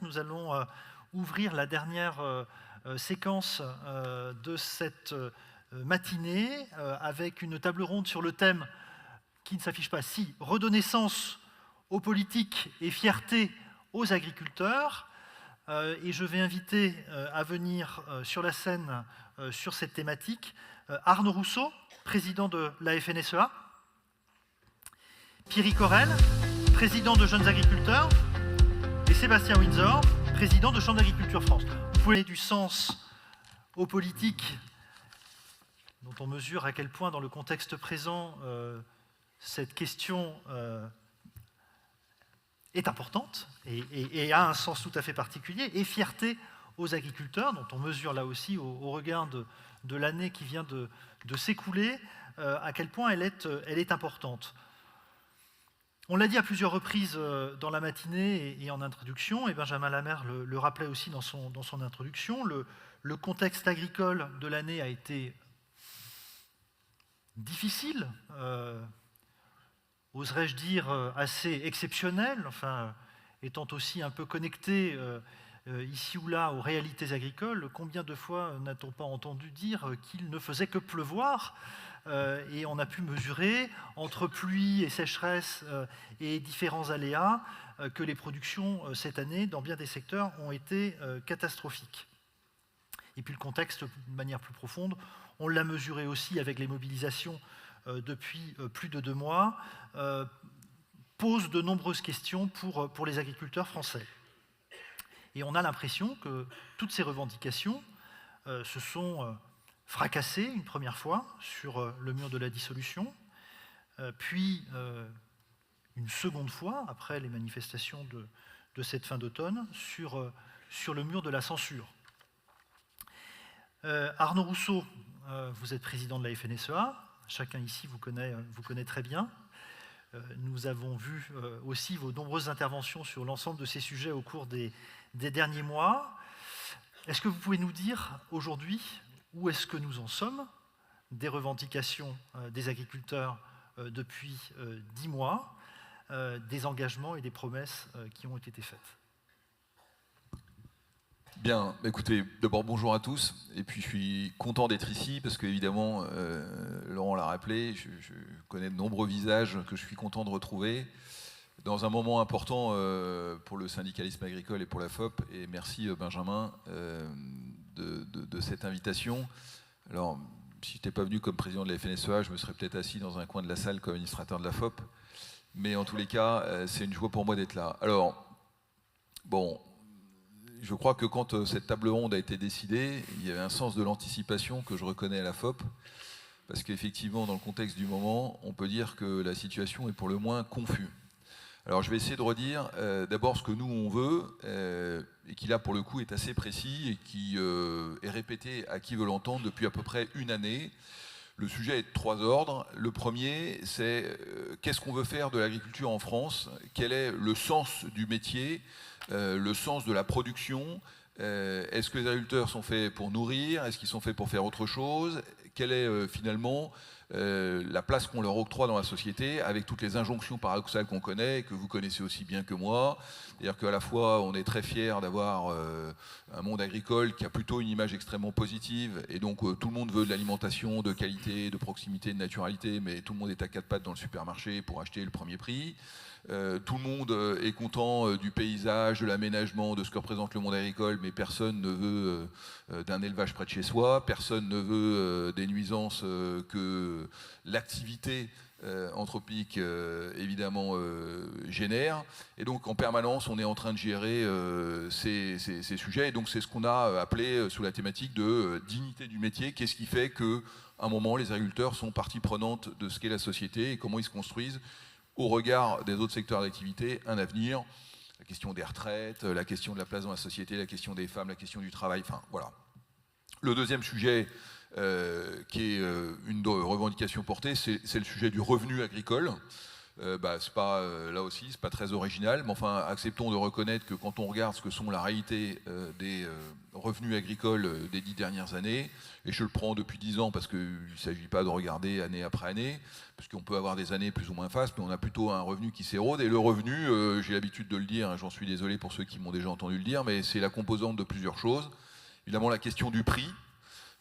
nous allons ouvrir la dernière séquence de cette matinée avec une table ronde sur le thème qui ne s'affiche pas, si, redonner sens aux politiques et fierté aux agriculteurs. Et je vais inviter à venir sur la scène sur cette thématique Arnaud Rousseau, président de la FNSEA, Pierry Correl, président de Jeunes Agriculteurs, et Sébastien Windsor, président de Chambre d'Agriculture France. Vous pouvez donner du sens aux politiques dont on mesure à quel point, dans le contexte présent, cette question est importante et a un sens tout à fait particulier, et fierté aux agriculteurs, dont on mesure là aussi au regard de l'année qui vient de s'écouler, à quel point elle est importante. On l'a dit à plusieurs reprises dans la matinée et en introduction, et Benjamin Lamère le rappelait aussi dans son introduction, le contexte agricole de l'année a été difficile, oserais-je dire assez exceptionnel, enfin, étant aussi un peu connecté ici ou là aux réalités agricoles. Combien de fois n'a-t-on pas entendu dire qu'il ne faisait que pleuvoir et on a pu mesurer, entre pluie et sécheresse et différents aléas, que les productions cette année, dans bien des secteurs, ont été catastrophiques. Et puis le contexte, de manière plus profonde, on l'a mesuré aussi avec les mobilisations depuis plus de 2 mois, pose de nombreuses questions pour les agriculteurs français. Et on a l'impression que toutes ces revendications se sont fracassées une première fois sur le mur de la dissolution, puis une seconde fois, après les manifestations de cette fin d'automne, sur le mur de la censure. Arnaud Rousseau, vous êtes président de la FNSEA, chacun ici vous connaît très bien. Nous avons vu aussi vos nombreuses interventions sur l'ensemble de ces sujets au cours des derniers mois. Est-ce que vous pouvez nous dire aujourd'hui où est-ce que nous en sommes des revendications des agriculteurs depuis 10 mois, des engagements et des promesses qui ont été faites? Bien, écoutez, d'abord bonjour à tous, et puis je suis content d'être ici parce qu'évidemment, Laurent l'a rappelé, je connais de nombreux visages que je suis content de retrouver dans un moment important pour le syndicalisme agricole et pour la FOP, et merci Benjamin de cette invitation. Alors, si je n'étais pas venu comme président de la FNSEA, je me serais peut-être assis dans un coin de la salle comme administrateur de la FOP, mais en tous les cas, c'est une joie pour moi d'être là. Alors, bon, je crois que quand cette table ronde a été décidée, il y avait un sens de l'anticipation que je reconnais à la FOP, parce qu'effectivement, dans le contexte du moment, on peut dire que la situation est pour le moins confuse. Alors je vais essayer de redire d'abord ce que nous on veut, et qui là pour le coup est assez précis, et qui est répété à qui veut l'entendre depuis à peu près une année. Le sujet est de 3 ordres. Le premier, c'est qu'est-ce qu'on veut faire de l'agriculture en France? Quel est le sens du métier? Le sens de la production? Est-ce que les agriculteurs sont faits pour nourrir? Est-ce qu'ils sont faits pour faire autre chose? Quelle est finalement la place qu'on leur octroie dans la société, avec toutes les injonctions paradoxales qu'on connaît, que vous connaissez aussi bien que moi. C'est-à-dire qu'à la fois, on est très fiers d'avoir un monde agricole qui a plutôt une image extrêmement positive, et donc tout le monde veut de l'alimentation de qualité, de proximité, de naturalité, mais tout le monde est à 4 pattes dans le supermarché pour acheter le premier prix. Tout le monde est content du paysage, de l'aménagement, de ce que représente le monde agricole, mais personne ne veut d'un élevage près de chez soi, personne ne veut des nuisances que l'activité anthropique évidemment génère. Et donc en permanence, on est en train de gérer ces sujets, et donc c'est ce qu'on a appelé sous la thématique de dignité du métier. Qu'est-ce qui fait qu'à un moment, les agriculteurs sont partie prenante de ce qu'est la société et comment ils se construisent au regard des autres secteurs d'activité, un avenir, la question des retraites, la question de la place dans la société, la question des femmes, la question du travail, enfin voilà. Le deuxième sujet qui est une revendication portée, c'est le sujet du revenu agricole. C'est pas, là aussi, c'est pas très original, mais enfin, acceptons de reconnaître que quand on regarde ce que sont la réalité des revenus agricoles des 10 dernières années, et je le prends depuis 10 ans parce qu'il ne s'agit pas de regarder année après année, parce qu'on peut avoir des années plus ou moins fastes, mais on a plutôt un revenu qui s'érode, et le revenu, j'ai l'habitude de le dire, hein, j'en suis désolé pour ceux qui m'ont déjà entendu le dire, mais c'est la composante de plusieurs choses. Évidemment la question du prix,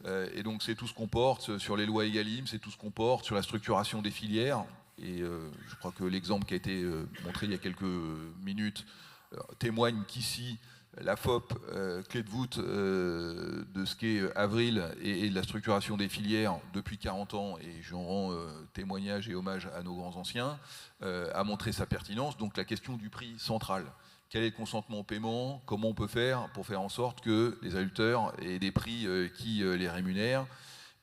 et donc c'est tout ce qu'on porte sur les lois Egalim, c'est tout ce qu'on porte sur la structuration des filières, et je crois que l'exemple qui a été montré il y a quelques minutes témoigne qu'ici, la FOP, clé de voûte de ce qu'est Avril et de la structuration des filières depuis 40 ans, et j'en rends témoignage et hommage à nos grands anciens, a montré sa pertinence. Donc la question du prix central. Quel est le consentement au paiement? Comment on peut faire pour faire en sorte que les agriculteurs aient des prix qui les rémunèrent?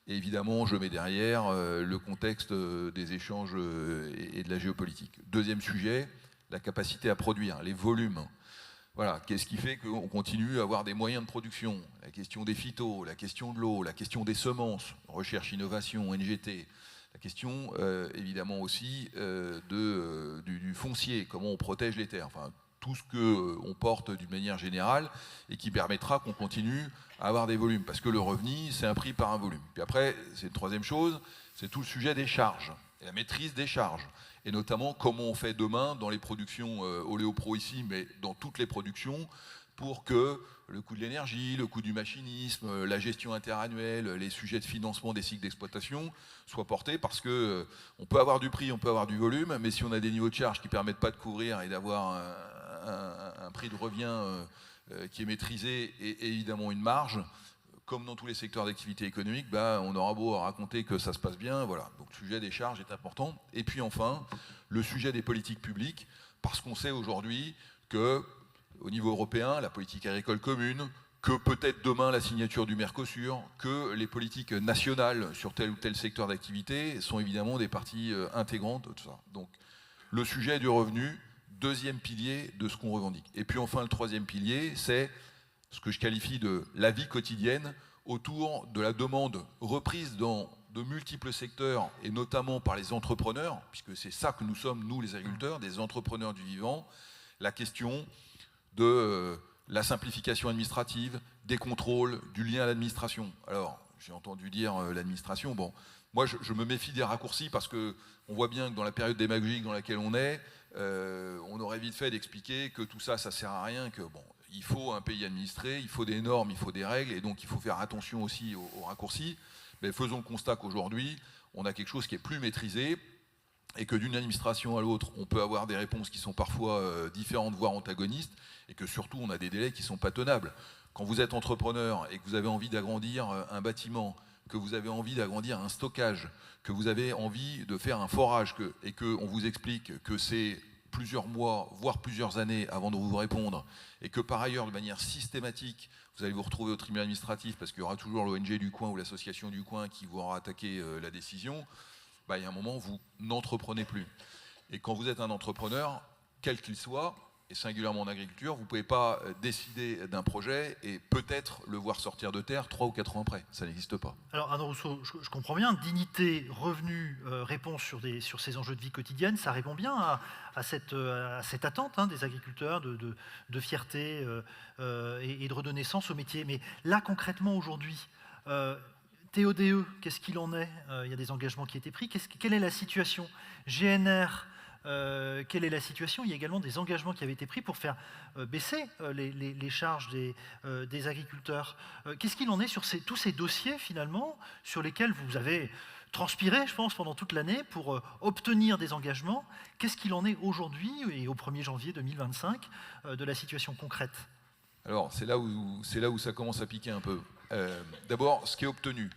Et évidemment, je mets derrière le contexte des échanges et de la géopolitique. Deuxième sujet, la capacité à produire, les volumes. Voilà, qu'est-ce qui fait qu'on continue à avoir des moyens de production? La question des phytos, la question de l'eau, la question des semences, recherche, innovation, NGT, la question évidemment aussi du foncier, comment on protège les terres, enfin tout ce qu'on porte d'une manière générale et qui permettra qu'on continue à avoir des volumes, parce que le revenu, c'est un prix par un volume. Puis après, c'est une troisième chose, c'est tout le sujet des charges, et la maîtrise des charges. Et notamment comment on fait demain dans les productions Oléopro ici, mais dans toutes les productions, pour que le coût de l'énergie, le coût du machinisme, la gestion interannuelle, les sujets de financement des cycles d'exploitation soient portés, parce que on peut avoir du prix, on peut avoir du volume, mais si on a des niveaux de charge qui ne permettent pas de couvrir et d'avoir un prix de revient qui est maîtrisé et évidemment une marge, comme dans tous les secteurs d'activité économique, on aura beau raconter que ça se passe bien, voilà. Donc le sujet des charges est important. Et puis enfin, le sujet des politiques publiques, parce qu'on sait aujourd'hui que, au niveau européen, la politique agricole commune, que peut-être demain la signature du Mercosur, que les politiques nationales sur tel ou tel secteur d'activité sont évidemment des parties intégrantes de tout ça. Donc le sujet du revenu, deuxième pilier de ce qu'on revendique. Et puis enfin, le troisième pilier, c'est ce que je qualifie de la vie quotidienne autour de la demande reprise dans de multiples secteurs, et notamment par les entrepreneurs, puisque c'est ça que nous sommes, nous les agriculteurs, des entrepreneurs du vivant, la question de la simplification administrative, des contrôles, du lien à l'administration. Alors, j'ai entendu dire l'administration, bon, moi je me méfie des raccourcis, parce qu'on voit bien que dans la période démagogique dans laquelle on est, on aurait vite fait d'expliquer que tout ça, ça sert à rien, que bon, il faut un pays administré, il faut des normes, il faut des règles, et donc il faut faire attention aussi aux raccourcis. Mais faisons le constat qu'aujourd'hui, on a quelque chose qui est plus maîtrisé, et que d'une administration à l'autre, on peut avoir des réponses qui sont parfois différentes, voire antagonistes, et que surtout, on a des délais qui ne sont pas tenables. Quand vous êtes entrepreneur et que vous avez envie d'agrandir un bâtiment, que vous avez envie d'agrandir un stockage, que vous avez envie de faire un forage, et qu'on vous explique que c'est plusieurs mois, voire plusieurs années avant de vous répondre, et que par ailleurs, de manière systématique, vous allez vous retrouver au tribunal administratif, parce qu'il y aura toujours l'ONG du coin ou l'association du coin qui vous aura attaqué la décision, il y a un moment où vous n'entreprenez plus. Et quand vous êtes un entrepreneur, quel qu'il soit, et singulièrement en agriculture, vous ne pouvez pas décider d'un projet et peut-être le voir sortir de terre 3 ou 4 ans après. Ça n'existe pas. Alors Arnaud Rousseau, je comprends bien, dignité, revenu, réponse sur ces enjeux de vie quotidienne, ça répond bien à cette attente des agriculteurs de fierté et de redonner sens au métier. Mais là, concrètement, aujourd'hui, TODE, qu'est-ce qu'il en est? Il y a des engagements qui ont été pris. Quelle est la situation? GNR, quelle est la situation? Il y a également des engagements qui avaient été pris pour faire baisser les charges des agriculteurs. Qu'est-ce qu'il en est sur tous ces dossiers, finalement, sur lesquels vous avez transpiré, je pense, pendant toute l'année pour obtenir des engagements? Qu'est-ce qu'il en est aujourd'hui et au 1er janvier 2025 de la situation concrète? Alors, c'est là où ça commence à piquer un peu. D'abord, ce qui est obtenu.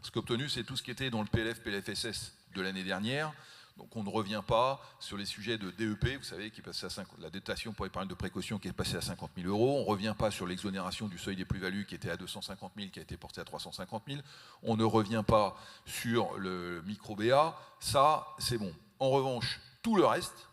Ce qui est obtenu, c'est tout ce qui était dans le PLFSS de l'année dernière. Donc on ne revient pas sur les sujets de DEP, vous savez, qui est passé à la dotation pour épargne de précaution qui est passée à 50 000 €. On ne revient pas sur l'exonération du seuil des plus-values qui était à 250 000, qui a été portée à 350 000. On ne revient pas sur le micro-BA. Ça, c'est bon. En revanche, tout le reste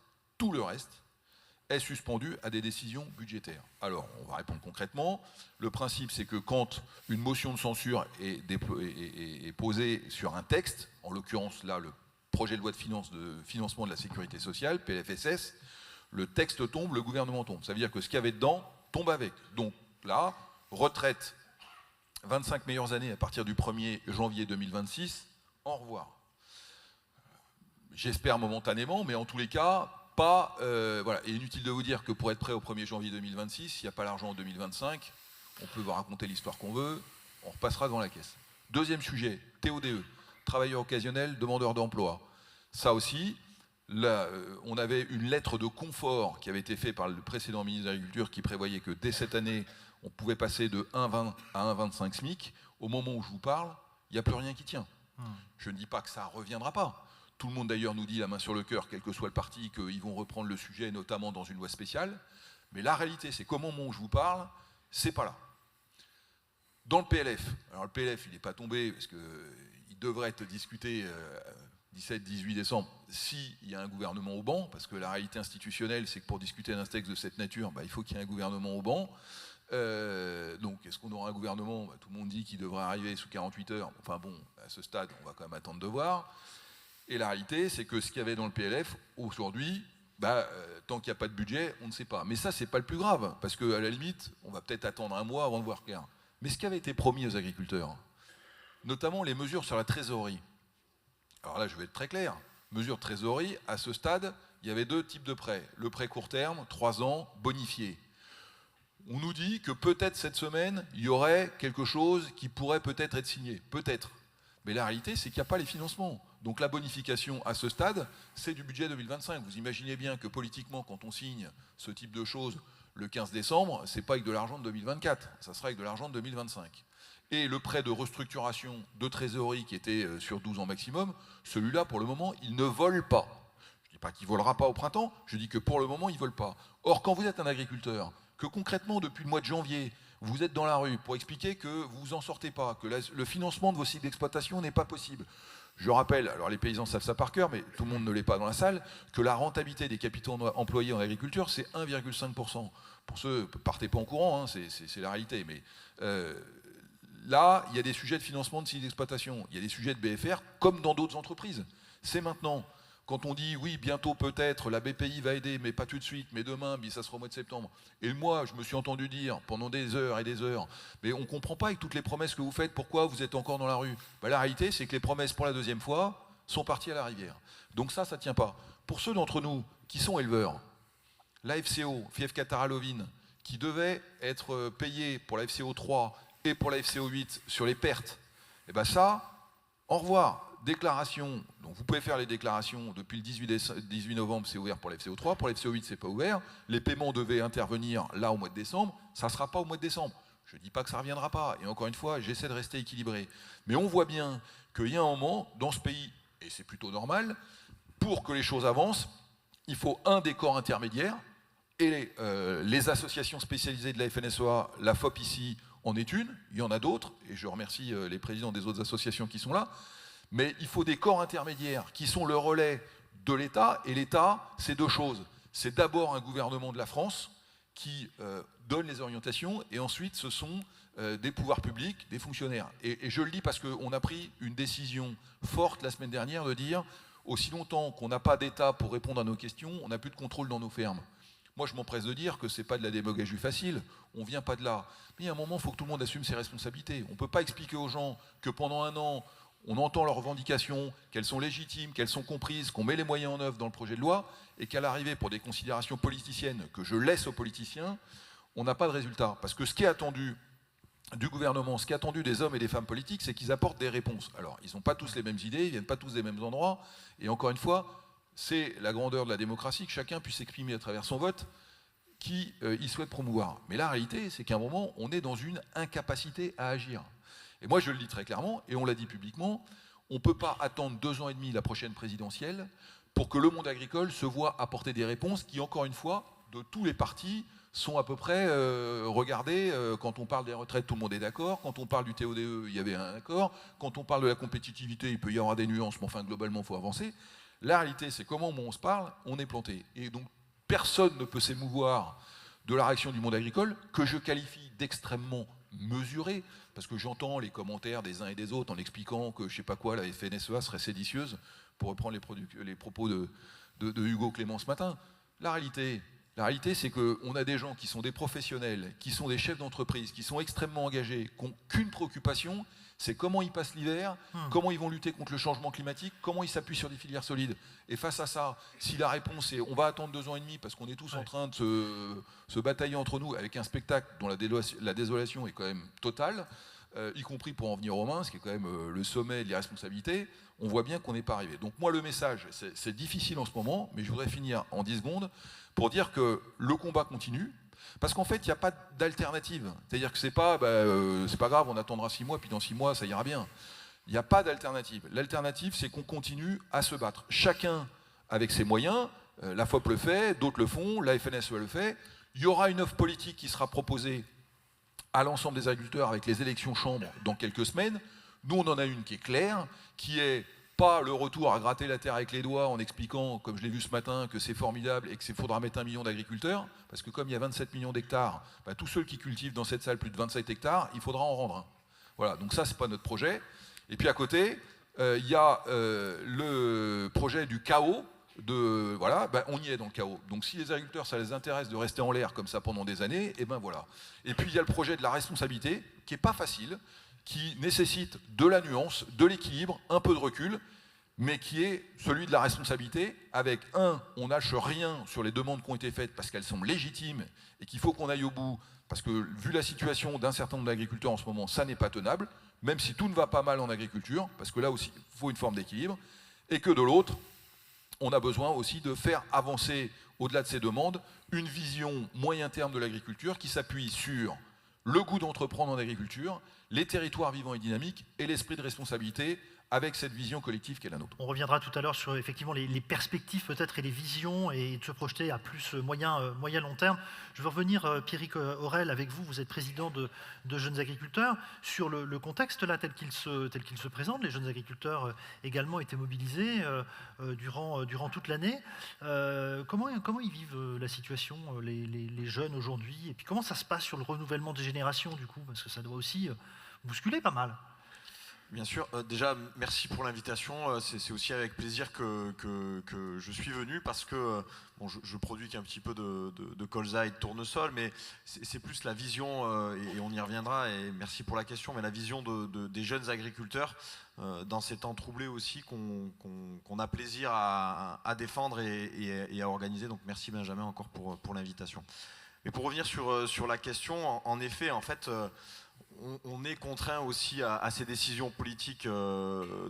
est suspendu à des décisions budgétaires. Alors, on va répondre concrètement. Le principe, c'est que quand une motion de censure est posée sur un texte, en l'occurrence là, le projet de loi de financement de la sécurité sociale, PLFSS, le texte tombe, le gouvernement tombe. Ça veut dire que ce qu'il y avait dedans tombe avec. Donc là, retraite, 25 meilleures années à partir du 1er janvier 2026, au revoir. J'espère momentanément, mais en tous les cas, pas... voilà. Et inutile de vous dire que pour être prêt au 1er janvier 2026, s'il n'y a pas l'argent en 2025, on peut vous raconter l'histoire qu'on veut, on repassera devant la caisse. Deuxième sujet, TODE, travailleurs occasionnels, demandeurs d'emploi. Ça aussi, là, on avait une lettre de confort qui avait été faite par le précédent ministre de l'Agriculture qui prévoyait que dès cette année, on pouvait passer de 1,20 à 1,25 SMIC. Au moment où je vous parle, il n'y a plus rien qui tient. Je ne dis pas que ça ne reviendra pas. Tout le monde d'ailleurs nous dit la main sur le cœur, quel que soit le parti, qu'ils vont reprendre le sujet, notamment dans une loi spéciale. Mais la réalité, c'est qu'au moment où je vous parle, c'est pas là. Dans le PLF, alors le PLF, il n'est pas tombé, parce qu'il devrait être discuté 17-18 décembre, s'il y a un gouvernement au banc, parce que la réalité institutionnelle, c'est que pour discuter d'un texte de cette nature, il faut qu'il y ait un gouvernement au banc. Donc, est-ce qu'on aura un gouvernement? Tout le monde dit qu'il devrait arriver sous 48 heures. Enfin bon, à ce stade, on va quand même attendre de voir. Et la réalité, c'est que ce qu'il y avait dans le PLF, aujourd'hui, tant qu'il n'y a pas de budget, on ne sait pas. Mais ça, c'est pas le plus grave, parce qu'à la limite, on va peut-être attendre un mois avant de voir clair. Mais ce qui avait été promis aux agriculteurs, notamment les mesures sur la trésorerie. Alors là, je vais être très clair. Mesures de trésorerie, à ce stade, il y avait deux types de prêts. Le prêt court terme, 3 ans, bonifié. On nous dit que peut-être cette semaine, il y aurait quelque chose qui pourrait peut-être être signé. Peut-être. Mais la réalité, c'est qu'il n'y a pas les financements. Donc la bonification à ce stade, c'est du budget 2025. Vous imaginez bien que politiquement, quand on signe ce type de choses le 15 décembre, ce n'est pas avec de l'argent de 2024, ça sera avec de l'argent de 2025. Et le prêt de restructuration de trésorerie qui était sur 12 ans maximum, celui-là, pour le moment, il ne vole pas. Je ne dis pas qu'il ne volera pas au printemps, je dis que pour le moment, il ne vole pas. Or, quand vous êtes un agriculteur, que concrètement, depuis le mois de janvier, vous êtes dans la rue pour expliquer que vous vous en sortez pas, que le financement de vos sites d'exploitation n'est pas possible. Je rappelle, alors les paysans savent ça par cœur, mais tout le monde ne l'est pas dans la salle, que la rentabilité des capitaux employés en agriculture, c'est 1,5%. Pour ceux, partez pas en courant, hein, c'est la réalité. Mais là, il y a des sujets de financement de sites d'exploitation, il y a des sujets de BFR, comme dans d'autres entreprises. C'est maintenant. Quand on dit, oui, bientôt peut-être, la BPI va aider, mais pas tout de suite, mais demain, ça sera au mois de septembre. Et moi, je me suis entendu dire, pendant des heures et des heures, mais on ne comprend pas avec toutes les promesses que vous faites, pourquoi vous êtes encore dans la rue. La réalité, c'est que les promesses pour la deuxième fois sont parties à la rivière. Donc ça ne tient pas. Pour ceux d'entre nous qui sont éleveurs, la FCO, Fief Qatar Alovine, qui devait être payée pour la FCO 3 et pour la FCO 8 sur les pertes, et bien ça, au revoir. Déclaration, donc vous pouvez faire les déclarations depuis le 18 novembre, c'est ouvert pour la FCO3, pour la FCO8, c'est pas ouvert. Les paiements devaient intervenir là au mois de décembre, ça ne sera pas au mois de décembre. Je ne dis pas que ça ne reviendra pas, et encore une fois, j'essaie de rester équilibré. Mais on voit bien qu'il y a un moment, dans ce pays, et c'est plutôt normal, pour que les choses avancent, il faut un des corps intermédiaires, et les associations spécialisées de la FNSEA, la FOP ici, en est une, il y en a d'autres, et je remercie les présidents des autres associations qui sont là. Mais il faut des corps intermédiaires qui sont le relais de l'État. Et l'État, c'est deux choses. C'est d'abord un gouvernement de la France qui donne les orientations. Et ensuite, ce sont des pouvoirs publics, des fonctionnaires. Et je le dis parce qu'on a pris une décision forte la semaine dernière de dire aussi longtemps qu'on n'a pas d'État pour répondre à nos questions, on n'a plus de contrôle dans nos fermes. Moi, je m'empresse de dire que ce n'est pas de la démagogie facile, on ne vient pas de là. Mais à un moment, il faut que tout le monde assume ses responsabilités. On ne peut pas expliquer aux gens que pendant un an, on entend leurs revendications, qu'elles sont légitimes, qu'elles sont comprises, qu'on met les moyens en œuvre dans le projet de loi, et qu'à l'arrivée, pour des considérations politiciennes que je laisse aux politiciens, on n'a pas de résultat. Parce que ce qui est attendu du gouvernement, ce qui est attendu des hommes et des femmes politiques, c'est qu'ils apportent des réponses. Alors, ils n'ont pas tous les mêmes idées, ils ne viennent pas tous des mêmes endroits, et encore une fois, c'est la grandeur de la démocratie, que chacun puisse s'exprimer à travers son vote qui il souhaite promouvoir. Mais la réalité, c'est qu'à un moment, on est dans une incapacité à agir. Et moi, je le dis très clairement, et on l'a dit publiquement, on ne peut pas attendre 2 ans et demi la prochaine présidentielle pour que le monde agricole se voit apporter des réponses qui, encore une fois, de tous les partis, sont à peu près regardées. Quand on parle des retraites, tout le monde est d'accord. Quand on parle du TODE, il y avait un accord. Quand on parle de la compétitivité, il peut y avoir des nuances, mais enfin, globalement, il faut avancer. La réalité, c'est qu'au moment où on se parle, on est planté. Et donc, personne ne peut s'émouvoir de la réaction du monde agricole, que je qualifie d'extrêmement mesurée, parce que j'entends les commentaires des uns et des autres en expliquant que, je ne sais pas quoi, la FNSEA serait séditieuse, pour reprendre les propos de Hugo Clément ce matin. La réalité, La réalité, c'est qu'on a des gens qui sont des professionnels, qui sont des chefs d'entreprise, qui sont extrêmement engagés, qui n'ont qu'une préoccupation, c'est comment ils passent l'hiver, comment ils vont lutter contre le changement climatique, comment ils s'appuient sur des filières solides. Et face à ça, si la réponse est on va attendre 2 ans et demi parce qu'on est tous en train de se batailler entre nous avec un spectacle dont la désolation est quand même totale, y compris pour en venir aux mains, ce qui est quand même le sommet de l'irresponsabilité, on voit bien qu'on n'est pas arrivé. Donc moi, le message, c'est difficile en ce moment, mais je voudrais finir en 10 secondes pour dire que le combat continue, parce qu'en fait, il n'y a pas d'alternative. C'est-à-dire que c'est pas grave, on attendra 6 mois, puis dans 6 mois, ça ira bien. Il n'y a pas d'alternative. L'alternative, c'est qu'on continue à se battre. Chacun avec ses moyens, la FOP le fait, d'autres le font, la FNSE le fait. Il y aura une offre politique qui sera proposée à l'ensemble des agriculteurs avec les élections chambres dans quelques semaines. Nous, on en a une qui est claire, qui est pas le retour à gratter la terre avec les doigts en expliquant, comme je l'ai vu ce matin, que c'est formidable et qu'il faudra mettre 1 million d'agriculteurs, parce que comme il y a 27 millions d'hectares, tous ceux qui cultivent dans cette salle plus de 27 hectares, il faudra en rendre un. Voilà, donc ça, c'est pas notre projet. Et puis à côté, il y a le projet du chaos. On y est dans le chaos. Donc si les agriculteurs, ça les intéresse de rester en l'air comme ça pendant des années, et ben voilà. Et puis il y a le projet de la responsabilité, qui n'est pas facile, qui nécessite de la nuance, de l'équilibre, un peu de recul, mais qui est celui de la responsabilité, avec on lâche rien sur les demandes qui ont été faites parce qu'elles sont légitimes et qu'il faut qu'on aille au bout, parce que vu la situation d'un certain nombre d'agriculteurs en ce moment, ça n'est pas tenable, même si tout ne va pas mal en agriculture, parce que là aussi, il faut une forme d'équilibre, et que de l'autre, on a besoin aussi de faire avancer, au-delà de ces demandes, une vision moyen terme de l'agriculture qui s'appuie sur le goût d'entreprendre en agriculture, les territoires vivants et dynamiques et l'esprit de responsabilité avec cette vision collective qui est la nôtre. On reviendra tout à l'heure sur effectivement les perspectives peut-être et les visions et de se projeter à plus moyen-long terme. Je veux revenir, Pierrick Aurel, avec vous. Vous êtes président de Jeunes Agriculteurs. Sur le contexte là tel qu'il se présente, les jeunes agriculteurs également étaient mobilisés durant toute l'année. Comment ils vivent la situation, les jeunes aujourd'hui? Et puis comment ça se passe sur le renouvellement des générations du coup? Parce que ça doit aussi bousculer pas mal. Bien sûr. Déjà, merci pour l'invitation. C'est aussi avec plaisir que je suis venu parce que bon, je produis qu'un petit peu de colza et de tournesol, mais c'est plus la vision, et on y reviendra, et merci pour la question, mais la vision des jeunes agriculteurs dans ces temps troublés aussi qu'on a plaisir à défendre et à organiser. Donc merci Benjamin encore pour l'invitation. Mais pour revenir sur la question, en effet, en fait, on est contraint aussi à ces décisions politiques,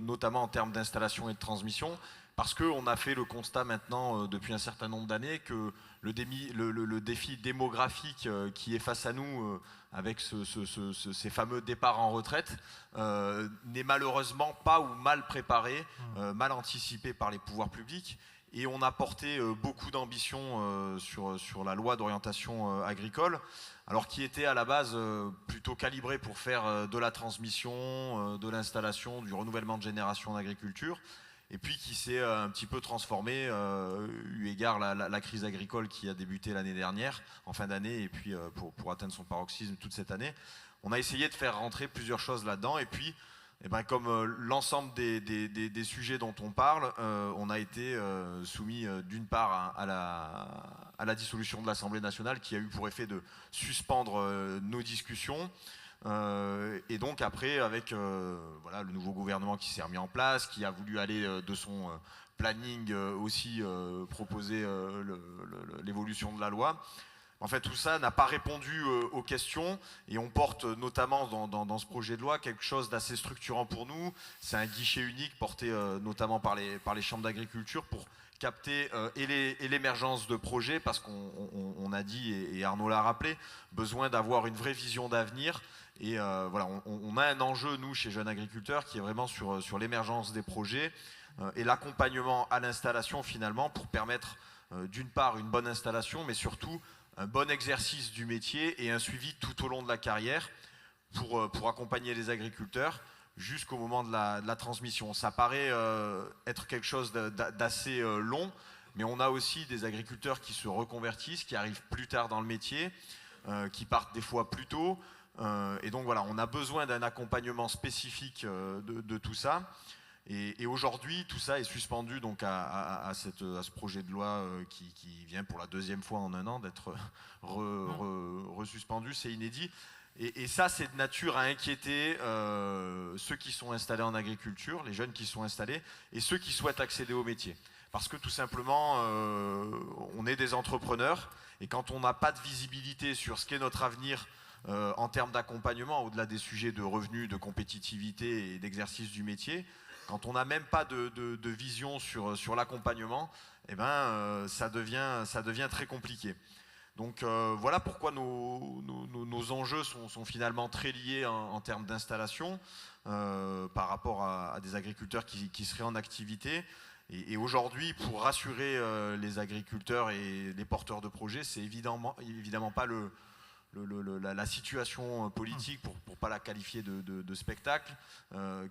notamment en termes d'installation et de transmission, parce qu'on a fait le constat maintenant, depuis un certain nombre d'années, que le défi démographique qui est face à nous, avec ces fameux départs en retraite, n'est malheureusement pas ou mal préparé, mal anticipé par les pouvoirs publics. Et on a porté beaucoup d'ambition sur la loi d'orientation agricole, alors qui était à la base plutôt calibrée pour faire de la transmission, de l'installation, du renouvellement de génération en agriculture, et puis qui s'est un petit peu transformée, eu égard la crise agricole qui a débuté l'année dernière, en fin d'année, et puis pour atteindre son paroxysme toute cette année. On a essayé de faire rentrer plusieurs choses là-dedans, et puis comme l'ensemble des sujets dont on parle, on a été soumis d'une part à la dissolution de l'Assemblée nationale qui a eu pour effet de suspendre nos discussions. Et donc après, avec le nouveau gouvernement qui s'est remis en place, qui a voulu aller de son planning aussi proposer l'évolution de la loi. En fait, tout ça n'a pas répondu aux questions, et on porte notamment dans ce projet de loi quelque chose d'assez structurant pour nous. C'est un guichet unique porté notamment par les chambres d'agriculture pour capter et l'émergence de projets, parce qu'on a dit, et Arnaud l'a rappelé, besoin d'avoir une vraie vision d'avenir. Et on a un enjeu, nous, chez Jeunes Agriculteurs, qui est vraiment sur l'émergence des projets et l'accompagnement à l'installation, finalement, pour permettre d'une part une bonne installation, mais surtout un bon exercice du métier et un suivi tout au long de la carrière pour accompagner les agriculteurs jusqu'au moment de la transmission. Ça paraît être quelque chose d'assez long, mais on a aussi des agriculteurs qui se reconvertissent, qui arrivent plus tard dans le métier, qui partent des fois plus tôt. Et donc voilà, on a besoin d'un accompagnement spécifique de tout ça. Et aujourd'hui, tout ça est suspendu donc à ce projet de loi qui vient pour la 2e fois en un an d'être resuspendu, c'est inédit. Et ça, c'est de nature à inquiéter ceux qui sont installés en agriculture, les jeunes qui sont installés, et ceux qui souhaitent accéder au métier. Parce que tout simplement, on est des entrepreneurs, et quand on n'a pas de visibilité sur ce qu'est notre avenir en termes d'accompagnement, au-delà des sujets de revenus, de compétitivité et d'exercice du métier, quand on n'a même pas de vision sur l'accompagnement, eh ben, ça devient très compliqué. Donc voilà pourquoi nos enjeux sont finalement très liés en termes d'installation par rapport à des agriculteurs qui seraient en activité. Et aujourd'hui, pour rassurer les agriculteurs et les porteurs de projets, c'est évidemment pas la situation politique, pour ne pas la qualifier de spectacle,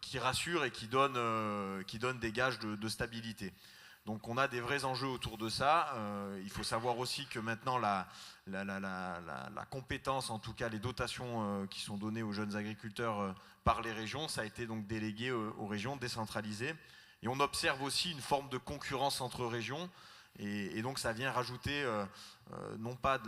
qui rassure et qui donne des gages de stabilité. Donc on a des vrais enjeux autour de ça. Il faut savoir aussi que maintenant la compétence, en tout cas les dotations qui sont données aux jeunes agriculteurs par les régions, ça a été donc délégué aux régions, décentralisé. Et on observe aussi une forme de concurrence entre régions. Et donc ça vient rajouter non pas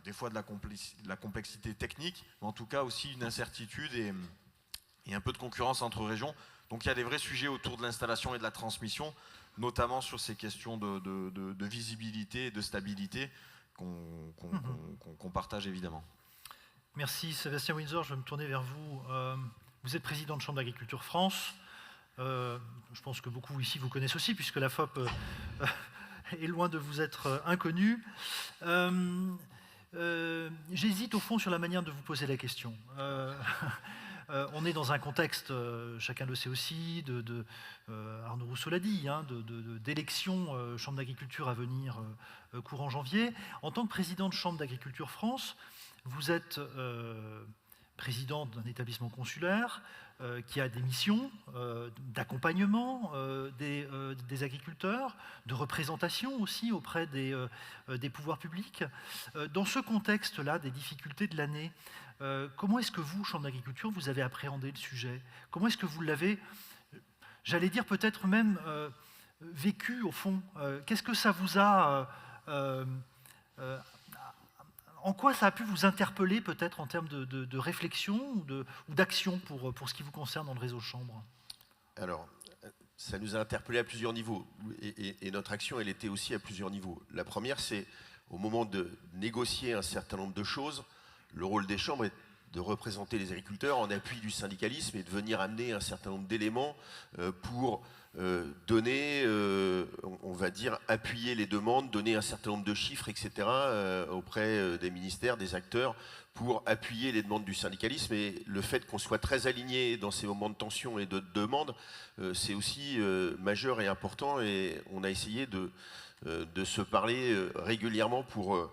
des fois de la complexité technique, mais en tout cas aussi une incertitude et un peu de concurrence entre régions. Donc il y a des vrais sujets autour de l'installation et de la transmission, notamment sur ces questions de visibilité et de stabilité qu'on partage évidemment. Merci Sébastien Windsor, je vais me tourner vers vous. Vous êtes président de Chambre d'Agriculture France. Je pense que beaucoup ici vous connaissent aussi, puisque la FOP est loin de vous être inconnue. J'hésite au fond sur la manière de vous poser la question. On est dans un contexte, chacun le sait aussi, Arnaud Rousseau l'a dit, hein, d'élections Chambre d'agriculture à venir courant janvier. En tant que président de Chambre d'agriculture France, vous êtes président d'un établissement consulaire qui a des missions d'accompagnement des agriculteurs, de représentation aussi auprès des pouvoirs publics. Dans ce contexte-là, des difficultés de l'année, comment est-ce que vous, Chambre d'agriculture, vous avez appréhendé le sujet? Comment est-ce que vous l'avez, j'allais dire peut-être même vécu au fond? Qu'est-ce que ça vous a... en quoi ça a pu vous interpeller peut-être en termes de réflexion ou d'action pour ce qui vous concerne dans le réseau Chambre? Alors, ça nous a interpellés à plusieurs niveaux. Et notre action, elle était aussi à plusieurs niveaux. La première, c'est au moment de négocier un certain nombre de choses, le rôle des chambres est de représenter les agriculteurs en appui du syndicalisme et de venir amener un certain nombre d'éléments pour donner, on va dire, appuyer les demandes, donner un certain nombre de chiffres, etc. Auprès des ministères, des acteurs, pour appuyer les demandes du syndicalisme. Et le fait qu'on soit très aligné dans ces moments de tension et de demande, c'est aussi majeur et important. Et on a essayé de se parler régulièrement pour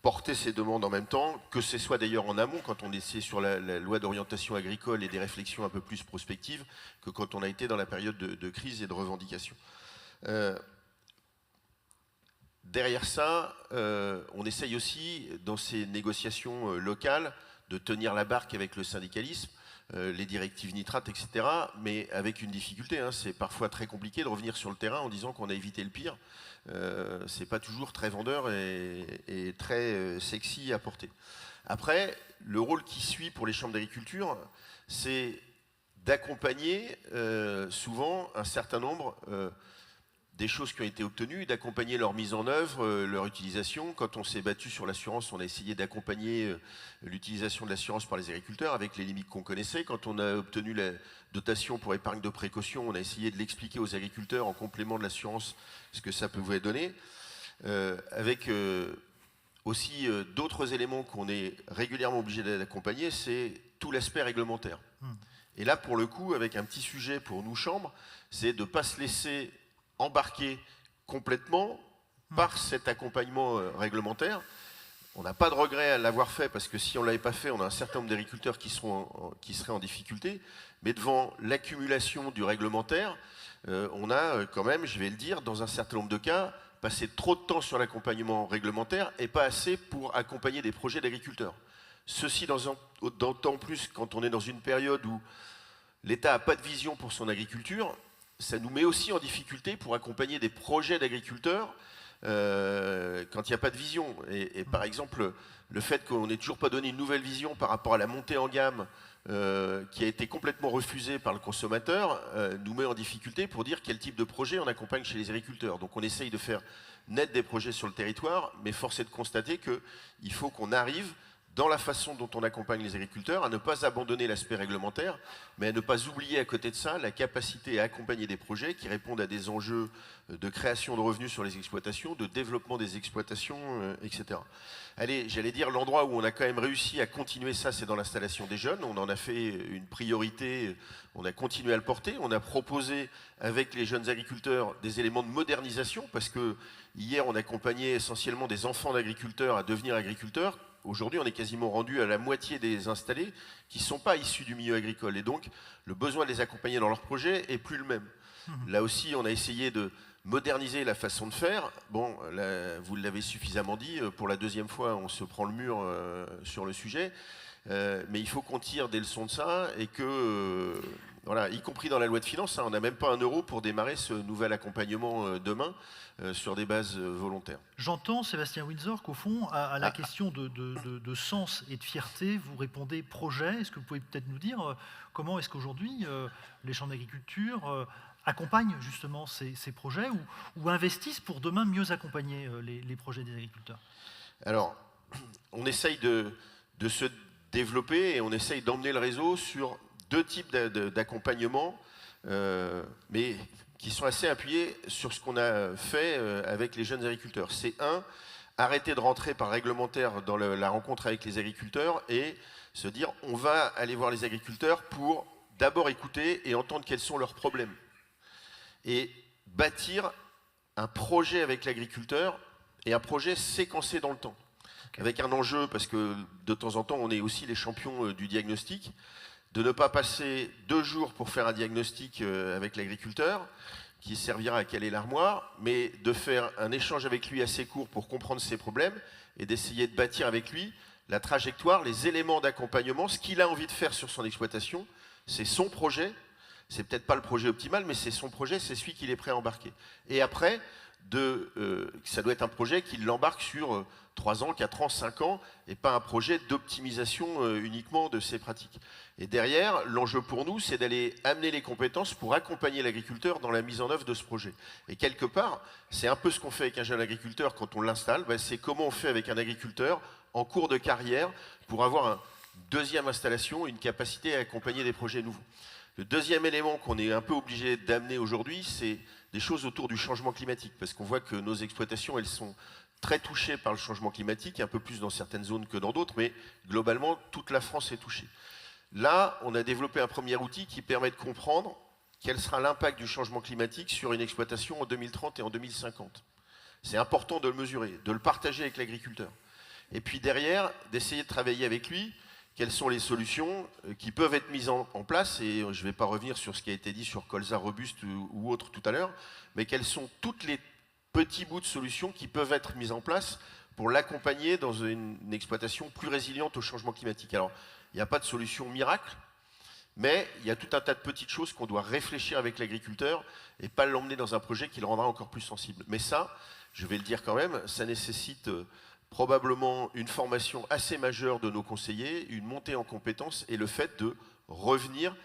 porter ces demandes en même temps, que ce soit d'ailleurs en amont, quand on était sur la loi d'orientation agricole et des réflexions un peu plus prospectives, que quand on a été dans la période de crise et de revendication. Derrière ça, on essaye aussi, dans ces négociations locales, de tenir la barque avec le syndicalisme, les directives nitrates, etc., mais avec une difficulté. Hein, c'est parfois très compliqué de revenir sur le terrain en disant qu'on a évité le pire. C'est pas toujours très vendeur et très sexy à porter. Après, le rôle qui suit pour les chambres d'agriculture, c'est d'accompagner souvent un certain nombre des choses qui ont été obtenues, d'accompagner leur mise en œuvre, leur utilisation. Quand on s'est battu sur l'assurance, on a essayé d'accompagner l'utilisation de l'assurance par les agriculteurs avec les limites qu'on connaissait. Quand on a obtenu la dotation pour épargne de précaution, on a essayé de l'expliquer aux agriculteurs en complément de l'assurance ce que ça pouvait donner. Avec aussi d'autres éléments qu'on est régulièrement obligé d'accompagner, c'est tout l'aspect réglementaire. Et là, pour le coup, avec un petit sujet pour nous, chambres, c'est de ne pas se laisser embarquer complètement par cet accompagnement réglementaire. On n'a pas de regret à l'avoir fait, parce que si on ne l'avait pas fait, on a un certain nombre d'agriculteurs qui seraient en difficulté. Mais devant l'accumulation du réglementaire, on a quand même, je vais le dire, dans un certain nombre de cas, passé trop de temps sur l'accompagnement réglementaire et pas assez pour accompagner des projets d'agriculteurs. Ceci d'autant plus quand on est dans une période où l'État n'a pas de vision pour son agriculture ça nous met aussi en difficulté pour accompagner des projets d'agriculteurs quand il n'y a pas de vision. Et par exemple, le fait qu'on n'ait toujours pas donné une nouvelle vision par rapport à la montée en gamme qui a été complètement refusée par le consommateur, nous met en difficulté pour dire quel type de projet on accompagne chez les agriculteurs. Donc on essaye de faire naître des projets sur le territoire, mais force est de constater qu'il faut qu'on arrive dans la façon dont on accompagne les agriculteurs, à ne pas abandonner l'aspect réglementaire, mais à ne pas oublier à côté de ça la capacité à accompagner des projets qui répondent à des enjeux de création de revenus sur les exploitations, de développement des exploitations, etc. Allez, j'allais dire, l'endroit où on a quand même réussi à continuer ça, c'est dans l'installation des jeunes. On en a fait une priorité, on a continué à le porter. On a proposé avec les jeunes agriculteurs des éléments de modernisation, parce que hier, on accompagnait essentiellement des enfants d'agriculteurs à devenir agriculteurs. Aujourd'hui, on est quasiment rendu à la moitié des installés qui ne sont pas issus du milieu agricole. Et donc, le besoin de les accompagner dans leurs projets n'est plus le même. Là aussi, on a essayé de moderniser la façon de faire. Bon, là, vous l'avez suffisamment dit, pour la deuxième fois, on se prend le mur sur le sujet. Mais il faut qu'on tire des leçons de ça et que, voilà, y compris dans la loi de finances, hein, on n'a même pas 1 euro pour démarrer ce nouvel accompagnement demain sur des bases volontaires. J'entends, Sébastien Windsor, qu'au fond, à la question de sens et de fierté, vous répondez projet. Est-ce que vous pouvez peut-être nous dire comment est-ce qu'aujourd'hui les chambres d'agriculture accompagnent justement ces projets ou investissent pour demain mieux accompagner les projets des agriculteurs? Alors, on essaye de se développer et on essaye d'emmener le réseau sur 2 types d'accompagnement, mais qui sont assez appuyés sur ce qu'on a fait avec les jeunes agriculteurs. C'est arrêter de rentrer par réglementaire dans la rencontre avec les agriculteurs et se dire on va aller voir les agriculteurs pour d'abord écouter et entendre quels sont leurs problèmes. Et bâtir un projet avec l'agriculteur et un projet séquencé dans le temps. Okay. Avec un enjeu, parce que de temps en temps, on est aussi les champions du diagnostic, de ne pas passer 2 jours pour faire un diagnostic avec l'agriculteur, qui servira à caler l'armoire, mais de faire un échange avec lui assez court pour comprendre ses problèmes et d'essayer de bâtir avec lui la trajectoire, les éléments d'accompagnement, ce qu'il a envie de faire sur son exploitation, c'est son projet. C'est peut-être pas le projet optimal, mais c'est son projet, c'est celui qu'il est prêt à embarquer. Et après, ça doit être un projet qui l'embarque sur 3 ans, 4 ans, 5 ans, et pas un projet d'optimisation uniquement de ses pratiques. Et derrière, l'enjeu pour nous, c'est d'aller amener les compétences pour accompagner l'agriculteur dans la mise en œuvre de ce projet. Et quelque part, c'est un peu ce qu'on fait avec un jeune agriculteur quand on l'installe, c'est comment on fait avec un agriculteur en cours de carrière pour avoir une deuxième installation, une capacité à accompagner des projets nouveaux. Le deuxième élément qu'on est un peu obligé d'amener aujourd'hui, c'est des choses autour du changement climatique, parce qu'on voit que nos exploitations, elles sont très touchées par le changement climatique, un peu plus dans certaines zones que dans d'autres, mais globalement, toute la France est touchée. Là, on a développé un premier outil qui permet de comprendre quel sera l'impact du changement climatique sur une exploitation en 2030 et en 2050. C'est important de le mesurer, de le partager avec l'agriculteur. Et puis derrière, d'essayer de travailler avec lui quelles sont les solutions qui peuvent être mises en place, et je ne vais pas revenir sur ce qui a été dit sur colza robuste ou autre tout à l'heure, mais quels sont tous les petits bouts de solutions qui peuvent être mises en place pour l'accompagner dans une exploitation plus résiliente au changement climatique. Alors, il n'y a pas de solution miracle, mais il y a tout un tas de petites choses qu'on doit réfléchir avec l'agriculteur et pas l'emmener dans un projet qui le rendra encore plus sensible. Mais ça, je vais le dire quand même, ça nécessite probablement une formation assez majeure de nos conseillers, une montée en compétences et le fait de revenir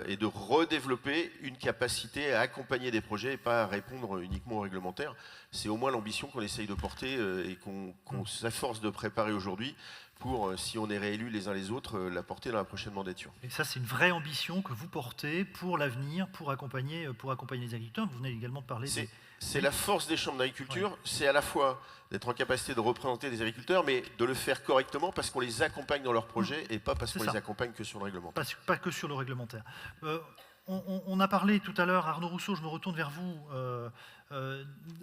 et de redévelopper une capacité à accompagner des projets et pas à répondre uniquement aux réglementaires. C'est au moins l'ambition qu'on essaye de porter et qu'on s'efforce de préparer aujourd'hui pour, si on est réélus les uns les autres, la porter dans la prochaine mandature. Et ça, c'est une vraie ambition que vous portez pour l'avenir, pour accompagner les agriculteurs. Vous venez également de parler des... C'est la force des chambres d'agriculture, ouais. C'est à la fois d'être en capacité de représenter des agriculteurs, mais de le faire correctement parce qu'on les accompagne dans leurs projets et pas parce qu'on les accompagne que sur le réglementaire. Pas que sur le réglementaire. On a parlé tout à l'heure, Arnaud Rousseau, je me retourne vers vous,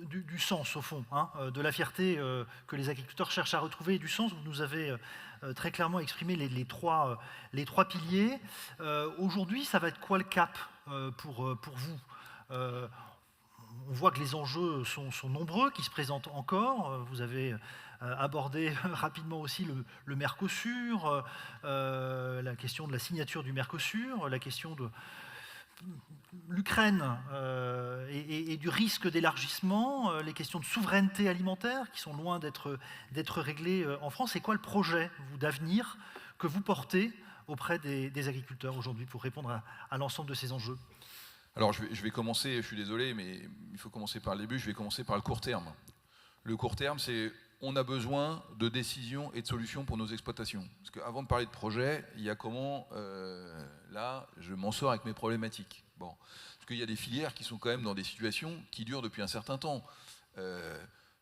du sens au fond, hein, de la fierté que les agriculteurs cherchent à retrouver et du sens. Vous nous avez très clairement exprimé les trois piliers. Aujourd'hui, ça va être quoi le cap pour vous? On voit que les enjeux sont nombreux, qui se présentent encore. Vous avez abordé rapidement aussi le Mercosur, la question de la signature du Mercosur, la question l'Ukraine et du risque d'élargissement, les questions de souveraineté alimentaire qui sont loin d'être réglées en France. C'est quoi le projet d'avenir que vous portez auprès des agriculteurs aujourd'hui pour répondre à l'ensemble de ces enjeux? Alors je vais commencer, je suis désolé, mais il faut commencer par le début, je vais commencer par le court terme. Le court terme, c'est on a besoin de décisions et de solutions pour nos exploitations. Parce qu'avant de parler de projet, il y a comment, là, je m'en sors avec mes problématiques. Bon. Parce qu'il y a des filières qui sont quand même dans des situations qui durent depuis un certain temps. La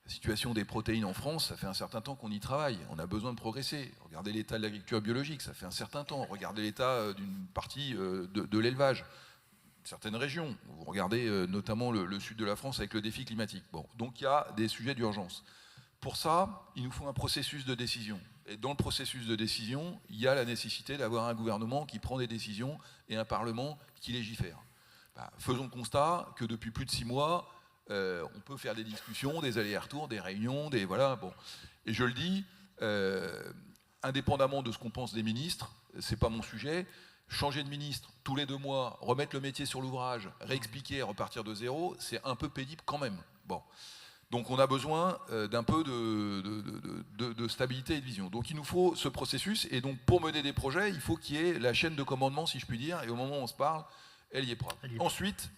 situation des protéines en France, ça fait un certain temps qu'on y travaille. On a besoin de progresser. Regardez l'état de l'agriculture biologique, ça fait un certain temps. Regardez l'état d'une partie de l'élevage. Certaines régions. Vous regardez notamment le sud de la France avec le défi climatique. Bon. Donc il y a des sujets d'urgence. Pour ça, il nous faut un processus de décision. Et dans le processus de décision, il y a la nécessité d'avoir un gouvernement qui prend des décisions et un Parlement qui légifère. Faisons le constat que depuis plus de 6 mois, on peut faire des discussions, des allers-retours, des réunions, voilà. Bon. Et je le dis, indépendamment de ce qu'on pense des ministres, c'est pas mon sujet. Changer de ministre tous les 2 mois, remettre le métier sur l'ouvrage, réexpliquer, repartir de zéro, c'est un peu pénible quand même. Bon. Donc on a besoin d'un peu de stabilité et de vision. Donc il nous faut ce processus, et donc pour mener des projets, il faut qu'il y ait la chaîne de commandement, si je puis dire, et au moment où on se parle, elle y est propre. Ensuite,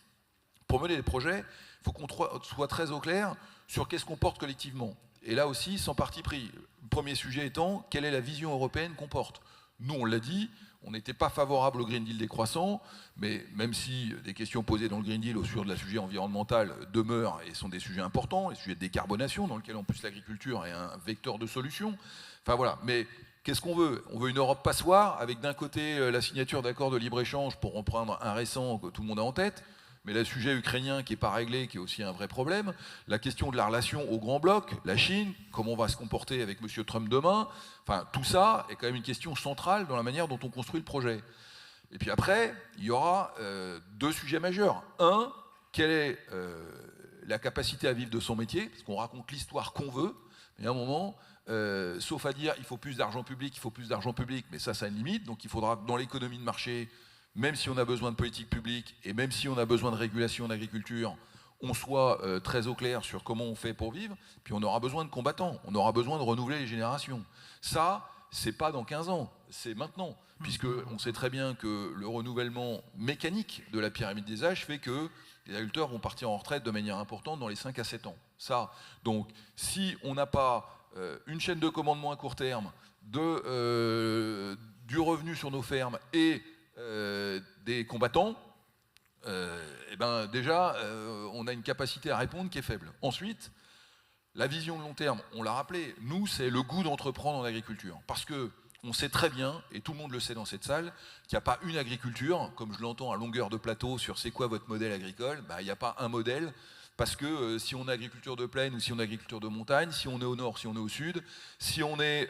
pour mener des projets, il faut qu'on soit très au clair sur qu'est-ce qu'on porte collectivement. Et là aussi, sans parti pris. Le premier sujet étant, quelle est la vision européenne qu'on porte? Nous, on l'a dit, on n'était pas favorable au Green Deal décroissant, mais même si des questions posées dans le Green Deal sur le sujet environnemental demeurent et sont des sujets importants, les sujets de décarbonation, dans lesquels en plus l'agriculture est un vecteur de solution. Enfin voilà, mais qu'est-ce qu'on veut? On veut une Europe passoire, avec d'un côté la signature d'accords de libre-échange, pour reprendre un récent que tout le monde a en tête, mais le sujet ukrainien qui n'est pas réglé, qui est aussi un vrai problème, la question de la relation au grand bloc, la Chine, comment on va se comporter avec M. Trump demain, enfin tout ça est quand même une question centrale dans la manière dont on construit le projet. Et puis après, il y aura 2 sujets majeurs. Un, quelle est la capacité à vivre de son métier, parce qu'on raconte l'histoire qu'on veut, mais à un moment, sauf à dire il faut plus d'argent public, mais ça a une limite, donc il faudra dans l'économie de marché, même si on a besoin de politique publique et même si on a besoin de régulation d'agriculture, on soit très au clair sur comment on fait pour vivre, puis on aura besoin de combattants, on aura besoin de renouveler les générations. Ça, c'est pas dans 15 ans, c'est maintenant, puisqu'on sait très bien que le renouvellement mécanique de la pyramide des âges fait que les agriculteurs vont partir en retraite de manière importante dans les 5 à 7 ans. Ça, donc, si on n'a pas une chaîne de commandement à court terme, du revenu sur nos fermes et des combattants, et ben déjà, on a une capacité à répondre qui est faible. Ensuite, la vision de long terme, on l'a rappelé, nous, c'est le goût d'entreprendre en agriculture. Parce que on sait très bien, et tout le monde le sait dans cette salle, qu'il n'y a pas une agriculture, comme je l'entends à longueur de plateau sur c'est quoi votre modèle agricole, il n'y a pas un modèle, parce que si on est agriculture de plaine ou si on est agriculture de montagne, si on est au nord, si on est au sud, si on est